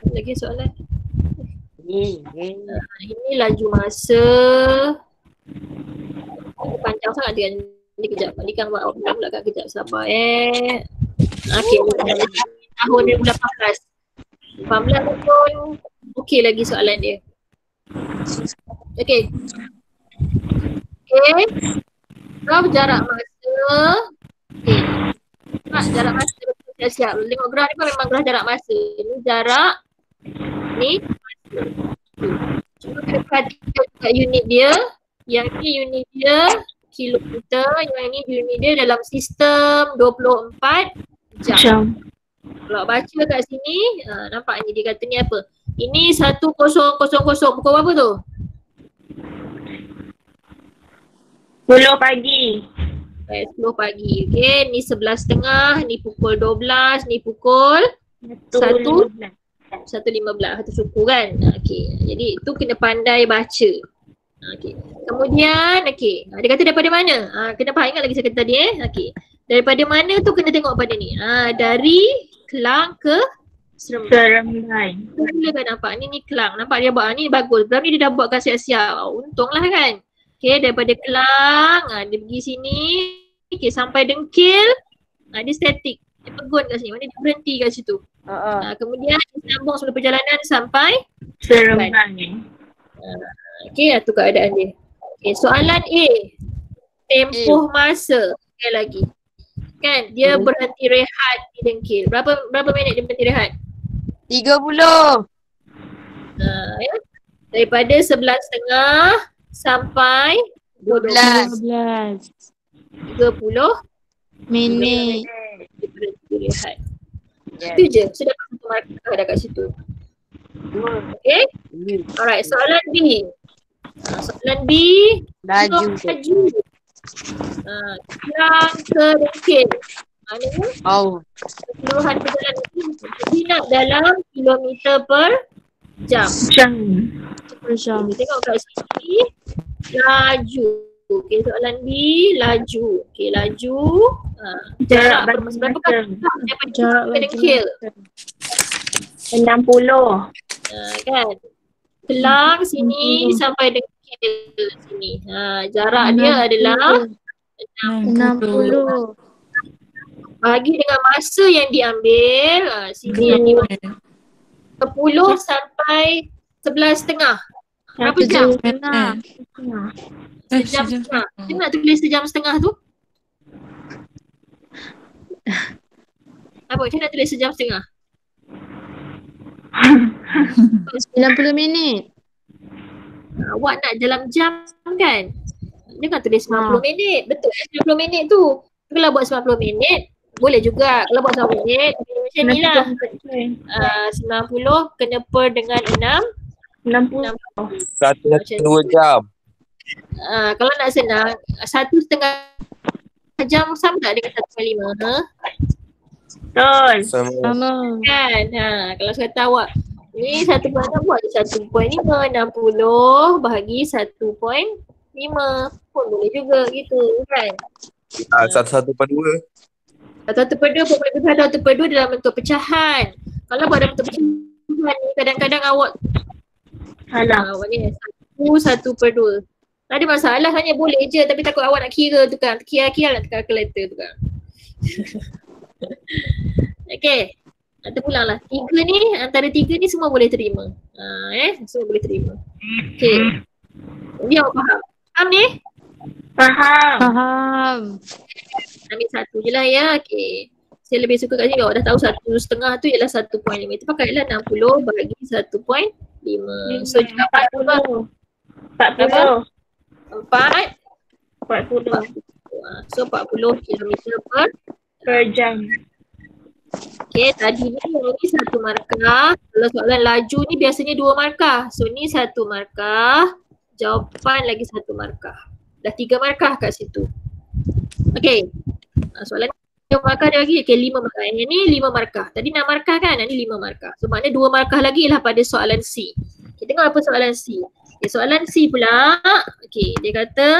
Lagi soalan. Ni. Ini laju masa. Panjang sangat dia ni kejap. Ni kan buat outline pula kat kejap. Sabar Okay, tahun 2018. 18 pun okey lagi soalan dia. Okay. Graf jarak masa. Okay. Jarak masa siap-siap. Tengok graf ni pun memang graf jarak masa. Ni jarak. Ni masa. Cuma kena perhatikan kat unit dia. Yang ni unit dia kilometer. Yang ni unit dia dalam sistem 24 jam. Kalau baca kat sini, nampak ni dia kata ni apa? Ini 1000. Pukul berapa tu? 10 pagi. 10 pagi. Okay, ni 11.30, ni pukul 12, ni pukul 1.15. Satu suku kan? Okay, jadi tu kena pandai baca. Okay. Kemudian, okay, dia kata daripada mana? Kena faham, ingat lagi saya kata tadi Okay. Daripada mana tu kena tengok pada ni. Dari Kelang ke Seremban. Bila kan nampak ni Kelang. Nampak dia buat ni bagus. Berapa ni dia dah buatkan siap-siap. Untunglah kan. Okay, daripada Kelang, dia pergi sini. Okay, sampai Dengkil. Dia statik. Dia pegun kat sini. Mana dia berhenti kat situ. Kemudian dia sambung sebelum perjalanan sampai Seremban. Okay, tu keadaan dia. Okay, soalan A. Tempoh masa. Sekali lagi. Kan, dia berhenti rehat di Dengkil. Berapa minit dia berhenti rehat? 30. Daripada 11.30 sampai 12. 30 Minit. dia berhenti rehat. Itu je. Sudah satu markah dah kat situ. Okay? Alright, soalan B. Soalan B. Laju. Kelang ke Dengkil. Maknanya keseluruhan perjalanan ini bertindak dalam kilometer per jam. Tengok kat sini. Laju. Okay, soalan B. Laju. Okay, laju. Jarak berapa kali daripada Dengkil? 60. Kan? Kelang sini sampai Dengkil sini. Jarak dia adalah 60. bagi dengan masa yang diambil. Sini yang diambil 10 sampai 11.30. Berapa jam? Sejam setengah. Kita nak tulis sejam setengah tu? Apa? Macam nak tulis sejam setengah? 90 minit. Awak nak dalam jam kan? Jangan tulis 90 minit. Betul 90 minit tu. Kalau buat 90 minit, boleh juga. Kalau buat 90 minit, macam ni lah. 90 kena per dengan 60. 2 jam. Kalau nak senang, 1,5 jam sama tak dengan 1/5? Betul. Sama. Kan? Kalau saya tahu awak ni 1/6 buat je 1.5, 60 bahagi 1.5 pun boleh juga gitu kan? 1/2. 1/2 boleh lebih dari 1/2 dalam bentuk pecahan. Kalau buat dalam bentuk pecahan ni kadang-kadang awak Salah. awak ni 1/2. Ada masalah hanya boleh je tapi takut awak nak kira tu kan. Kira-kira nak tekan kalkulator tu kan. Okay. Kita pulanglah. 3 ni, antara 3 ni semua boleh terima. Semua boleh terima. Okay. Ni awak faham? Faham ni? Faham. Ambil satu je lah ya. Okay. Saya lebih suka kat sini awak dah tahu 1,5 tu ialah 1.5. Itu pakailah 60 bagi 1.5. So jawapan 40. 40. So 40 km Per jam. Okay, tadi ni yang ni 1 markah. Kalau soalan laju ni biasanya 2 markah. So ni 1 markah. Jawapan lagi 1 markah. Dah 3 markah kat situ. Okay. Soalan ni 2 markah dia lagi. Okay, 5 markah. Yang ni 5 markah. Tadi 6 markah kan? Yang ni 5 markah. So maknanya 2 markah lagi lah pada soalan C. Kita tengok apa soalan C. Okay, soalan C pula. Okay, dia kata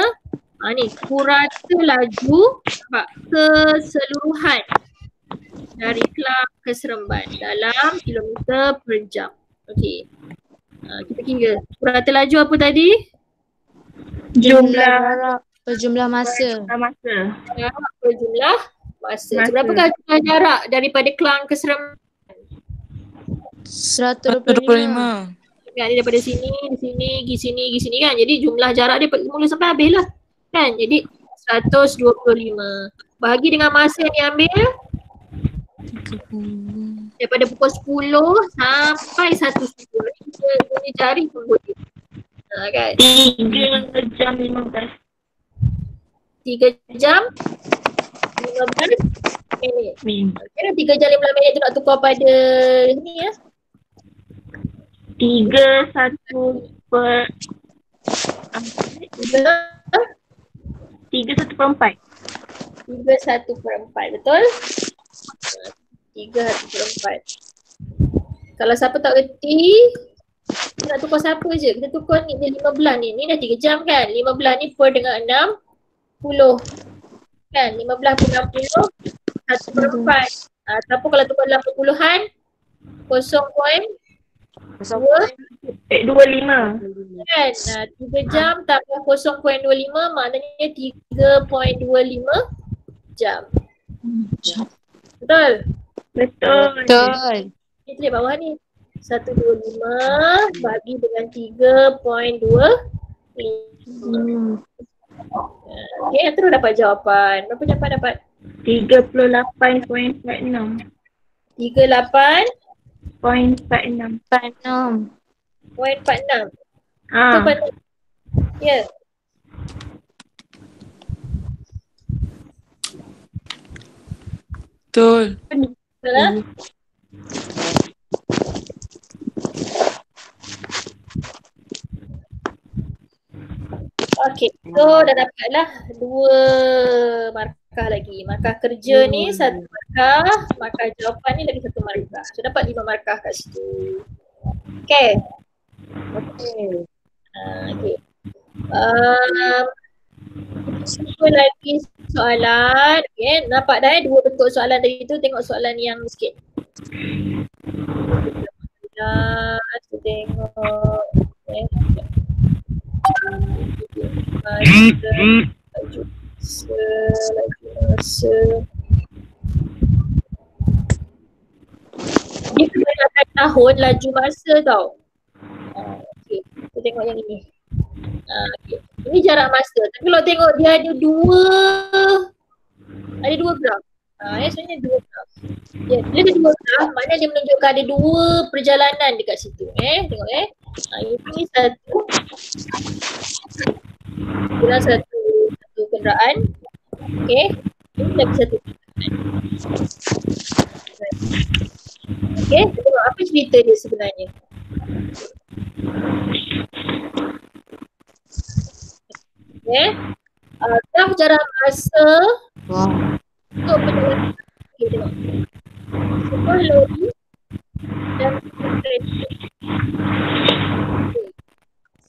ni purata laju keseluruhan dari Kelang ke Seremban dalam kilometer per jam. Okey. Kita kira. Purata laju apa tadi? Jumlah Jumlah masa. Per jumlah masa. Seberapakah jumlah jarak daripada Kelang ke Seremban? 125. Kan dia daripada sini, di sini, pergi sini kan. Jadi jumlah jarak dia mula sampai habis lah. Kan? Jadi 125. Bahagi dengan masa yang diambil daripada pukul 10 sampai 1 subuh. Ini cari pun boleh. Kan? 3 jam 15. 3 jam 15 minit. Kira 3 jam 15 minit tu nak tukar pada ni ya. 3 1 per 3/4. 3/4, betul? 3/4. Kalau siapa tak reti, kita nak tukar siapa je? Kita tukar ni, dia 15 ni. Ni dah 3 jam kan? 15 ni per dengan 60. Kan? 15 per 60, 1/4. Siapa kalau tukar dalam perpuluhan? 25. Kan? 3 jam tambah 0.25 maknanya 3.25 jam. Betul? Betul. Ini tulis bawah ni. 125 bagi dengan 3.25. Okay, terus dapat jawapan. Berapa jawapan dapat? 38.46. 38.46. 46. Ya. Betul. Betul lah. Okay, so dah dapatlah 2 markah lagi. Markah kerja ni 1 markah, markah jawapan ni lagi 1 markah. So dapat 5 markah kat situ. Okay. Okay. Kita lagi soalan. Okay, nampak dah 2 bentuk soalan tadi tu. Tengok soalan yang sikit. Kita tengok. Okay. Laju masa. Dia kebanyakan tahun laju masa tau. Okay, kita tengok yang ini. Okay. Ini jarak masa. Tapi kalau tengok dia ada 2 graf. Sebenarnya 2 graf. Dia ada 2 graf, maknanya dia menunjukkan ada 2 perjalanan dekat situ. Tengok Ini satu kenderaan. Okey. Ini lagi satu kenderaan. Okey, kita tengok apa cerita dia sebenarnya. Okey. Graf jarak masa untuk perjalanan. Okay, tengok. Sebuah lori dan kereta.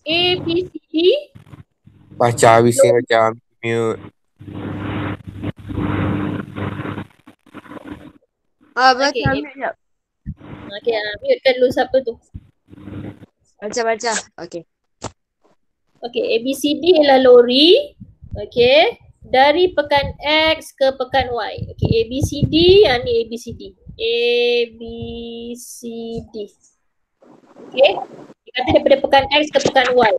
A, B, C, D. Baca habis ni macam mute. Baca Okey. ambil sekejap. Okey, mute kan dulu siapa tu. Baca. Okey. Okey, A, B, C, D ialah lori. Okey. Dari pekan X ke pekan Y. Okey, A, B, C, D. Ni A, B, C, D. A, B, C, D. Okey. Dia kata daripada pekan X ke pekan Y.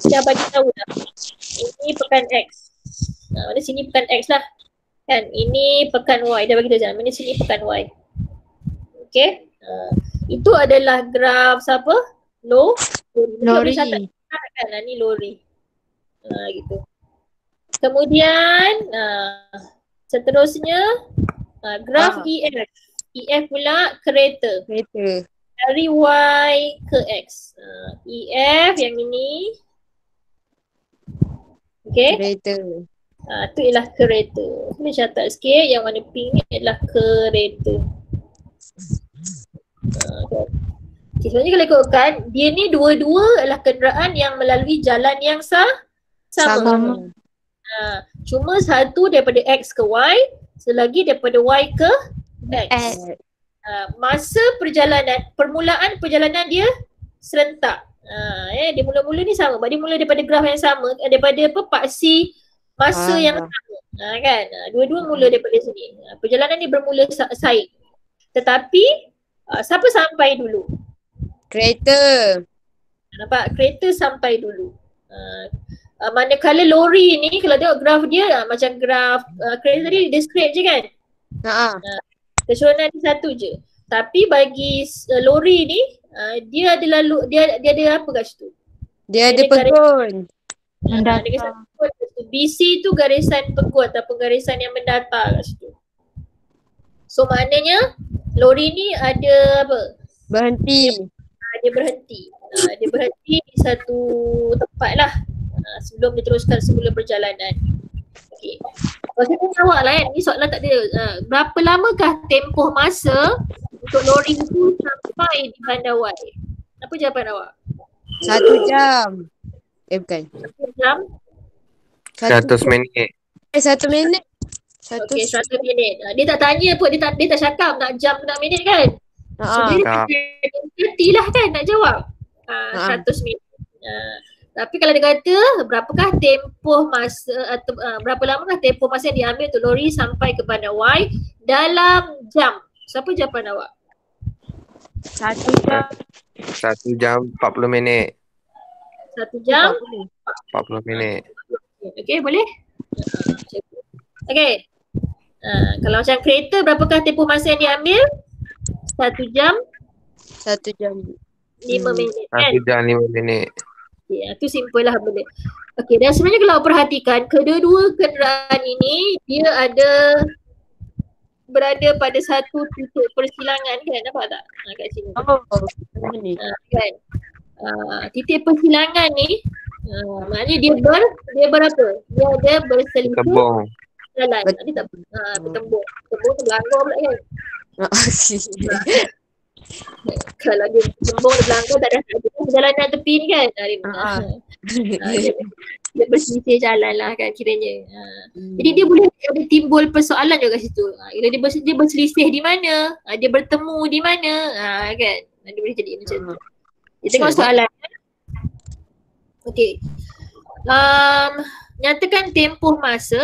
Dia bagi tahu dah. Ini pekan X. Mana sini pekan X lah. Kan? Ini pekan Y. Dia bagi tahu jangan. Mana sini pekan Y. Okey. Itu adalah graf siapa? Lori. Kan? Ni lori. Gitu. Kemudian seterusnya graf EF. EF pula kereta. Dari Y ke X. EF yang ini. Okay. Kereta. Itu ialah kereta. Saya catat sikit yang warna pink ni adalah kereta. Okay, sebenarnya kalau ikutkan, dia ni dua-dua adalah kenderaan yang melalui jalan yang sama. Cuma satu daripada X ke Y, selagi daripada Y ke X. Masa perjalanan, permulaan perjalanan dia serentak. Dia mula-mula ni sama. Dia mula daripada graf yang sama, daripada paksi masa yang sama. Kan? Dua-dua mula daripada sini. Perjalanan ni bermula saik. Tetapi siapa sampai dulu? Kereta. Nampak? Kereta sampai dulu. Manakala lori ni kalau tengok graf dia macam graf kereta tadi dia straight je kan? Keseluruhan ni satu je. Tapi bagi lori ni dia ada dia ada apa kat situ? Dia ada pegun. Garisan pegun. BC tu garisan pegun ataupun garisan yang mendatar kat situ. So maknanya lori ni ada apa? Berhenti. Dia berhenti. Dia berhenti di satu tempat lah sebelum diteruskan semula perjalanan. Okey. Kalau saya tanya awak lah kan, ni soalan tak ada. Berapa lamakah tempoh masa untuk lori itu sampai di bandar Y? Apa jawapan awak? 1 jam. Bukan. 1 jam? 100 minit. 1 minit. Okey, 1 minit. Dia tak tanya pun, dia tak cakap nak jam nak minit kan? So dia lah kan nak jawab. 100 minit. Tapi kalau dia kata berapakah tempoh masa atau berapa lamakah tempoh masa yang diambil untuk lori sampai ke bandar Y dalam jam? Siapa jawapan awak? 1 jam. 1 jam 40 minit. 1 jam 40 minit. Okey, boleh? Okey. Kalau macam kereta berapakah tempoh masa yang diambil? 1 jam 1 jam 5 minit kan? 1 jam 5 minit. Itu simple lah benda. Okey, dan sebenarnya kalau perhatikan kedua-dua kenderaan ini dia berada pada satu titik persilangan kan, nampak tak? Kat sini. Kan? Titik persilangan ni maknanya dia berapa? Dia ada berselisih Tembung. jalan. Dia tak bertembung. Tembung tu berlanggar pula kan? Kalau dia tembung dia berlanggar tak ada perjalanan tepi ni kan? Dia berselisih jalan lah kan kiranya. Jadi dia boleh ada timbul persoalan juga kat situ. Dia berselisih di mana? Dia bertemu di mana? Kan? Dia boleh jadi macam tu. Kita tengok soalan. Okey. Nyatakan tempoh masa.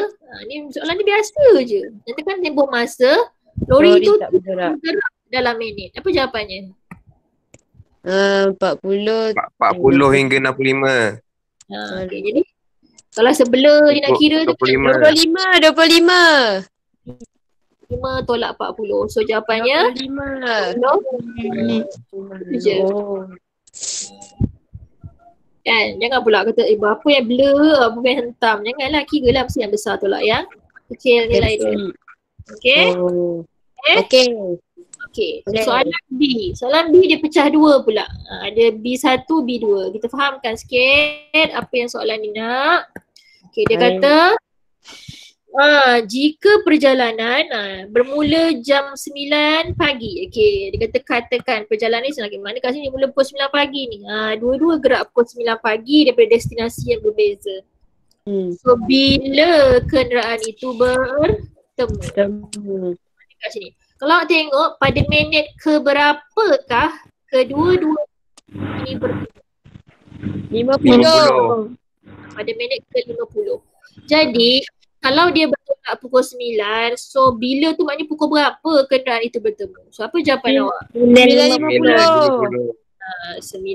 Ni soalan ni biasa je. Nyatakan tempoh masa lori tu tak bergerak dalam minit. Apa jawapannya? 40 hingga 65. Okay, jadi kalau sebelah dia nak kira tu 25 5 tolak 40. So jawapannya 25. je. Kan? Jangan pula kata berapa yang blur, apa yang hentam. Janganlah, kira lah mesti yang besar tolak yang kecil nilai dia. Okay? Oh. Okay? Okay. Okay. Soalan B. Soalan B dia pecah dua pula. Ada B1, B2. Kita fahamkan sikit apa yang soalan ni nak. Okay, dia kata jika perjalanan bermula jam 9 pagi. Okay, dia katakan perjalanan ni senang. Mana kat sini mula pukul 9 pagi ni. Dua-dua gerak pukul 9 pagi daripada destinasi yang berbeza. So, bila kenderaan itu bertemu. Kat sini. Kalau awak tengok pada minit ke berapakah kedua-dua ini bertemu? 50. Pada minit ke 50. Jadi, kalau dia bertolak pukul 9, so bila tu maknanya pukul berapa kenderaan itu bertemu? So, apa jawapan awak? 9.50. 9.50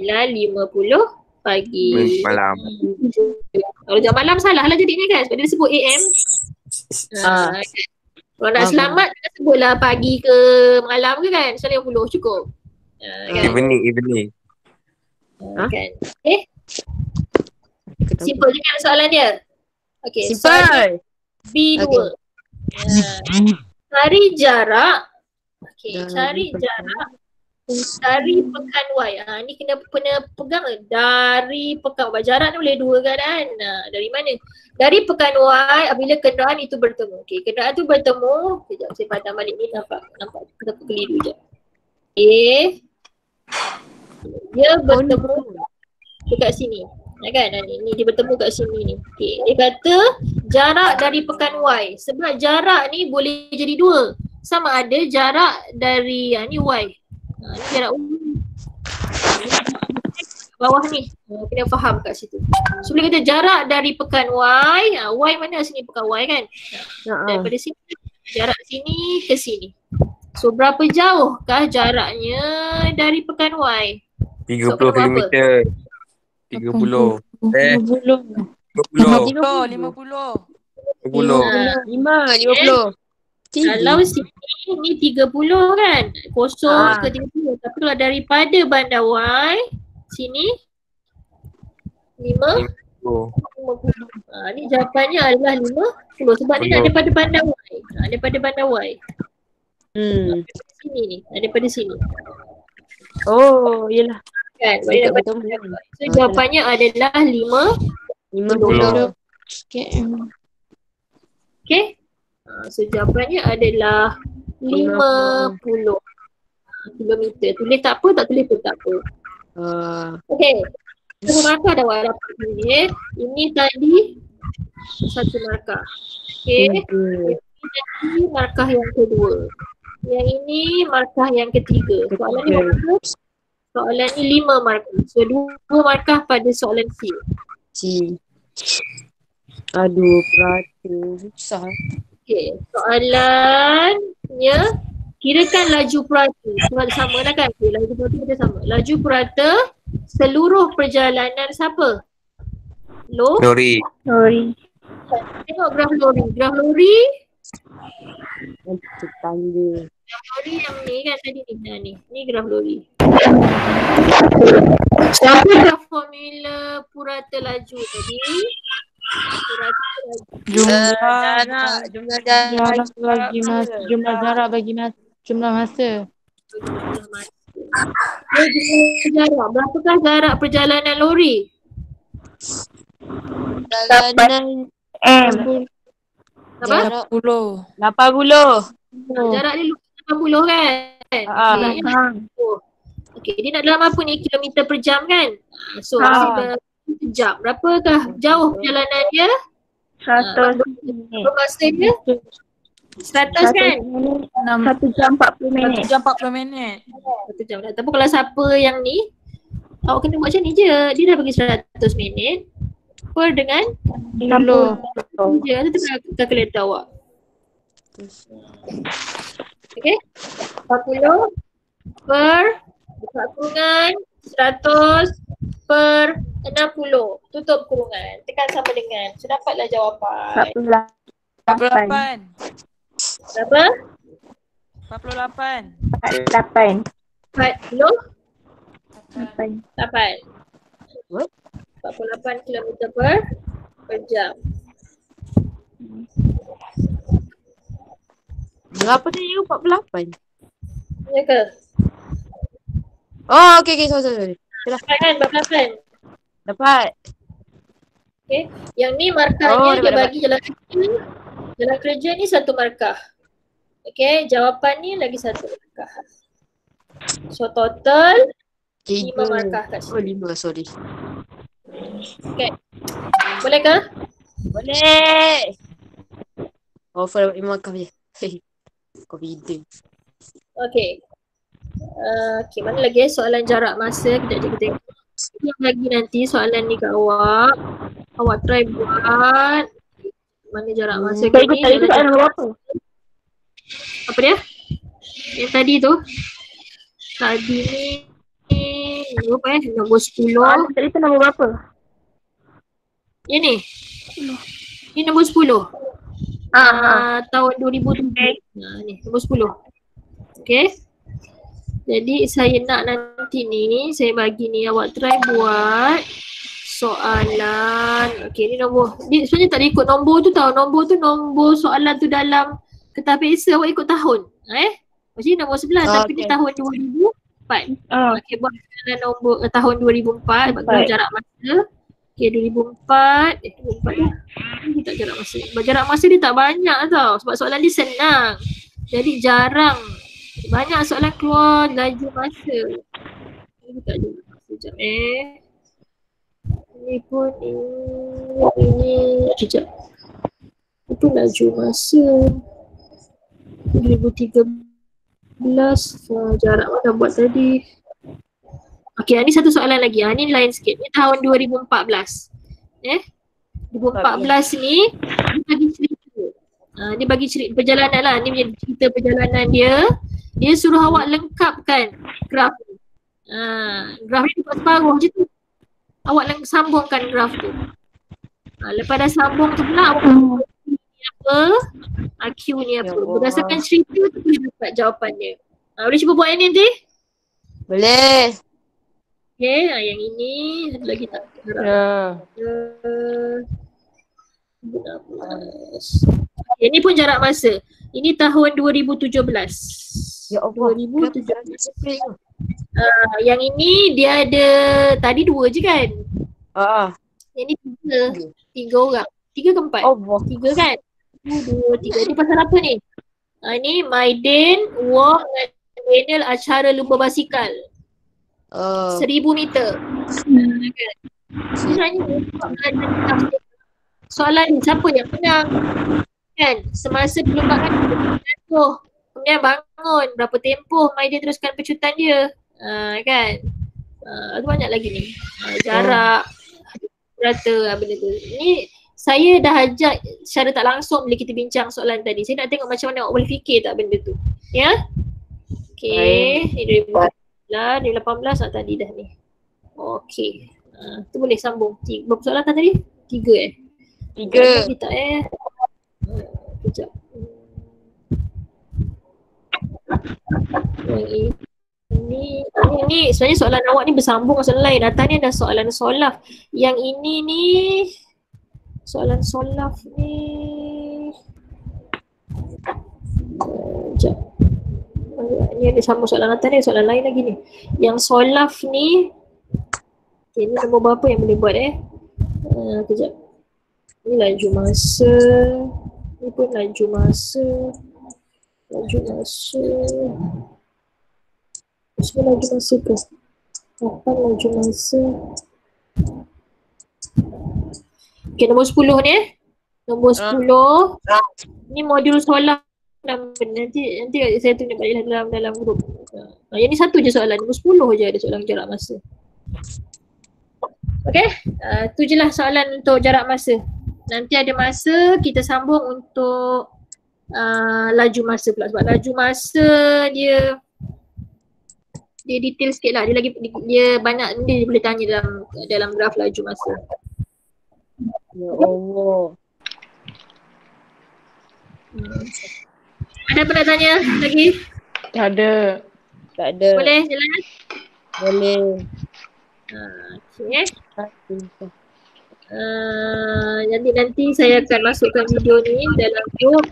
pagi. Malam. Kalau jam malam salah lah jadinya kan? Sebab dia sebut AM. Kalau nak selamat, dia sebutlah pagi ke malam ke kan? 9.50 cukup. Kan? Evening. Kan? Okay? Simple je kan soalan dia? Okay, Simple. soalan B2. Cari jarak. Okay, cari jarak dari pekan Y. Ni kena pegang dari pekan Y. Jarak ni boleh dua keadaan. Dari mana? Dari pekan Y apabila kenderaan itu bertemu. Okay, kenderaan itu bertemu. Sekejap, saya padam balik ni nampak kita keliru je. Okay. Dia bertemu dekat sini. Kan? Ni dia bertemu kat sini ni. Okay. Dia kata jarak dari pekan Y. Sebab jarak ni boleh jadi dua. Sama ada jarak dari ni Y. Ni jarak bawah ni. Kena faham kat situ. So boleh kata jarak dari pekan Y. Y mana sini pekan Y kan? Daripada sini, jarak sini ke sini. So berapa jauhkah jaraknya dari pekan Y? 30 kilometer. 30. 50. 50. 50. 50. Kalau sini ni 30 kan? Kosong ke 30. Tapi kalau daripada bandar Y sini 50. Ni jawapannya adalah 50 sebab ni nak daripada bandar Y. Daripada bandar Y. Daripada sini ni. Daripada sini. Oh, yelah. Kan? So jawapannya adalah 50. Okay? So jawapannya adalah 50 kilometer. Tulis tak apa, tak tulis pun tak apa. Okay. Satu markah dah awak dapat ni. Ini tadi satu markah. Okay. Ini markah yang kedua. Yang ini markah yang ketiga. Soalan ni berapa? Soalan ni 5 markah. So 2 markah pada soalan C. Aduh, perhati. Susah. Okay, soalannya kirakan laju purata. Sebab sama lah kan? Okay, laju purata kita sama. Laju purata seluruh perjalanan siapa? Lori. Tengok graf lori. Graf lori. Tetangga. Graf lori yang ni kan tadi ni. Ni graf lori. Apakah formula purata laju tadi? Jumlah jarak bagi masa. Jumlah jarak bagi masa. Jumlah masa. Jarak. Berapakah jarak perjalanan lori? Perjalanan Apa? 80. 80. Jarak dia 80 kan? Okey, dia nak dalam apa ni? Kilometer per jam kan? So, sejam. Berapakah jauh perjalanan dia? 100 Berapa masa dia? 100 kan? 1 jam 40 minit. 1 jam 40 minit. 1 jam dah. Tapi kalau siapa yang ni, awak kena buat macam ni je. Dia dah bagi 100 minit per dengan 60. je. Itu tengah kalkulator awak. Okay? 40 per buka kurungan 100 per 60. Tutup kurungan. Tekan sama dengan. So dapatlah jawapan. 48. Berapa? 48. 8. 48. Apa? 48 km per jam. Berapa tadi you? 48? Ya ke? Oh, okey, sorry. Dapat kan? Dapat kan? Dapat. Okay. Yang ni markahnya dia dapat. bagi jalan kerja ni satu markah. Okay, jawapan ni lagi satu markah. So total 5 markah kat sini. 5, sorry. Okay. Boleh ke? Boleh. Oh, dapat 5 markah je. Confident. Okay. Okay, mana lagi soalan jarak masa? Kita tengok. Yang lagi nanti soalan ni kat awak. Awak try buat. Mana jarak masa kat ni? Tadi tu soalan nombor berapa? Apa dia? Yang tadi tu? Tadi ni nombor apa nombor 10. Tadi tu nombor berapa? Yang ni? Ni nombor 10. Tahun 2007. Ni nombor 10. Okay. Jadi saya nak nanti ni, saya bagi ni awak try buat soalan. Okay, ni nombor. Ni sebenarnya tak ada ikut nombor tu tau. Nombor soalan tu dalam kertas peksa awak ikut tahun. Macam ni nombor 11 tapi ni tahun 2004. Okay, buat soalan nombor tahun 2004 bagi jarak masa. Okay, 2004. 2004 dah. Ni tak jarak masa. Jarak masa dia tak banyak tau sebab soalan dia senang. Jadi jarang. Banyak soalan keluar laju masa. Ini tak ada masa sekejap Ini pun ini sekejap. Itu laju masa 2013 jarak mana buat tadi. Okey, ini satu soalan lagi. Ini lain sikit. Ini tahun 2014. 2014 ni dia bagi cerita. Dia bagi cerita perjalanan lah. Ni punya cerita perjalanan dia. Dia suruh awak lengkapkan graf ni. Graf ni buat separuh je tu. Awak sambungkan graf tu. Lepas dah sambung tu pula awak ni apa? Q ni apa? Berdasarkan cerita tu boleh dapat jawapan dia. Boleh cuba buat yang ni nanti? Boleh. Okay, yang ini ada lagi tak? Ini pun jarak masa. Ini tahun 2017. Ya Allah. 2017. Yang ini dia ada tadi 2 je kan? Yang ni 3 orang. 3 ke 4? Allah. 3 kan? 1, 2, 3. Ini pasal apa ni? Ini Maiden walk Daniel acara lumba basikal. 1000 meter. Sebenarnya soalan ni siapa yang menang? Kan? Semasa perlombaan jatuh. Kemudian bangun. Berapa tempoh Maiden teruskan pecutan dia. Kan? Ada banyak lagi ni. Jarak. Rata benda tu. Ni saya dah ajak secara tak langsung bila kita bincang soalan tadi. Saya nak tengok macam mana awak boleh fikir tak benda tu. Ya? Okay. Ni 2018 tadi dah ni. Okay. Tu boleh sambung. Berapa soalan tadi? 3 3. Kita kejap. Yang ini sebenarnya soalan awak ni bersambung dengan soalan lain. Atas ni ada soalan solaf. Yang ini ni soalan solaf ni kejap. Ni ada sambung soalan atas ni, soalan lain lagi ni. Yang solaf ni okay, ni nombor berapa yang boleh buat kejap. Ni laju masa. Ni pun laju masa. Semua laju masa ke? 8 laju masa. Okay, nombor 10 ni Nombor 10. Ni modul soalan. Nanti saya tunjuk balik dalam grup. Yang ni satu je soalan. Nombor 10 je ada soalan jarak masa. Okay, tu je lah soalan untuk jarak masa. Nanti ada masa kita sambung untuk laju masa pula. Sebab laju masa dia detail sikit lah. Dia banyak dia boleh tanya dalam graf laju masa. Ya Allah. Ada apa nak tanya lagi? Tak ada. Tak ada. Boleh jalan? Boleh. Okay. Jadi nanti saya akan masukkan video ni dalam group.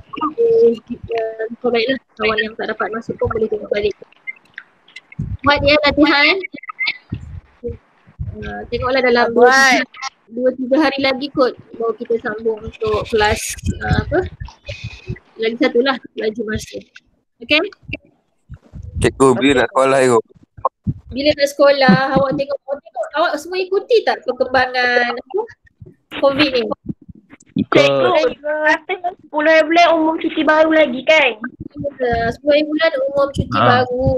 Baiklah, kawan yang tak dapat masuk pun boleh tengok balik. Buat ya latihan. Tengoklah dalam 2-3 hari lagi kot baru kita sambung untuk kelas lagi satu lah, laju masa. Okay? Cikgu bila nak sekolah tu? Bila nak sekolah, awak tengok awak semua ikuti tak perkembangan COVID ni? Cikgu, kata 10 bulan umum cuti baru lagi kan? 10 bulan umum cuti baru.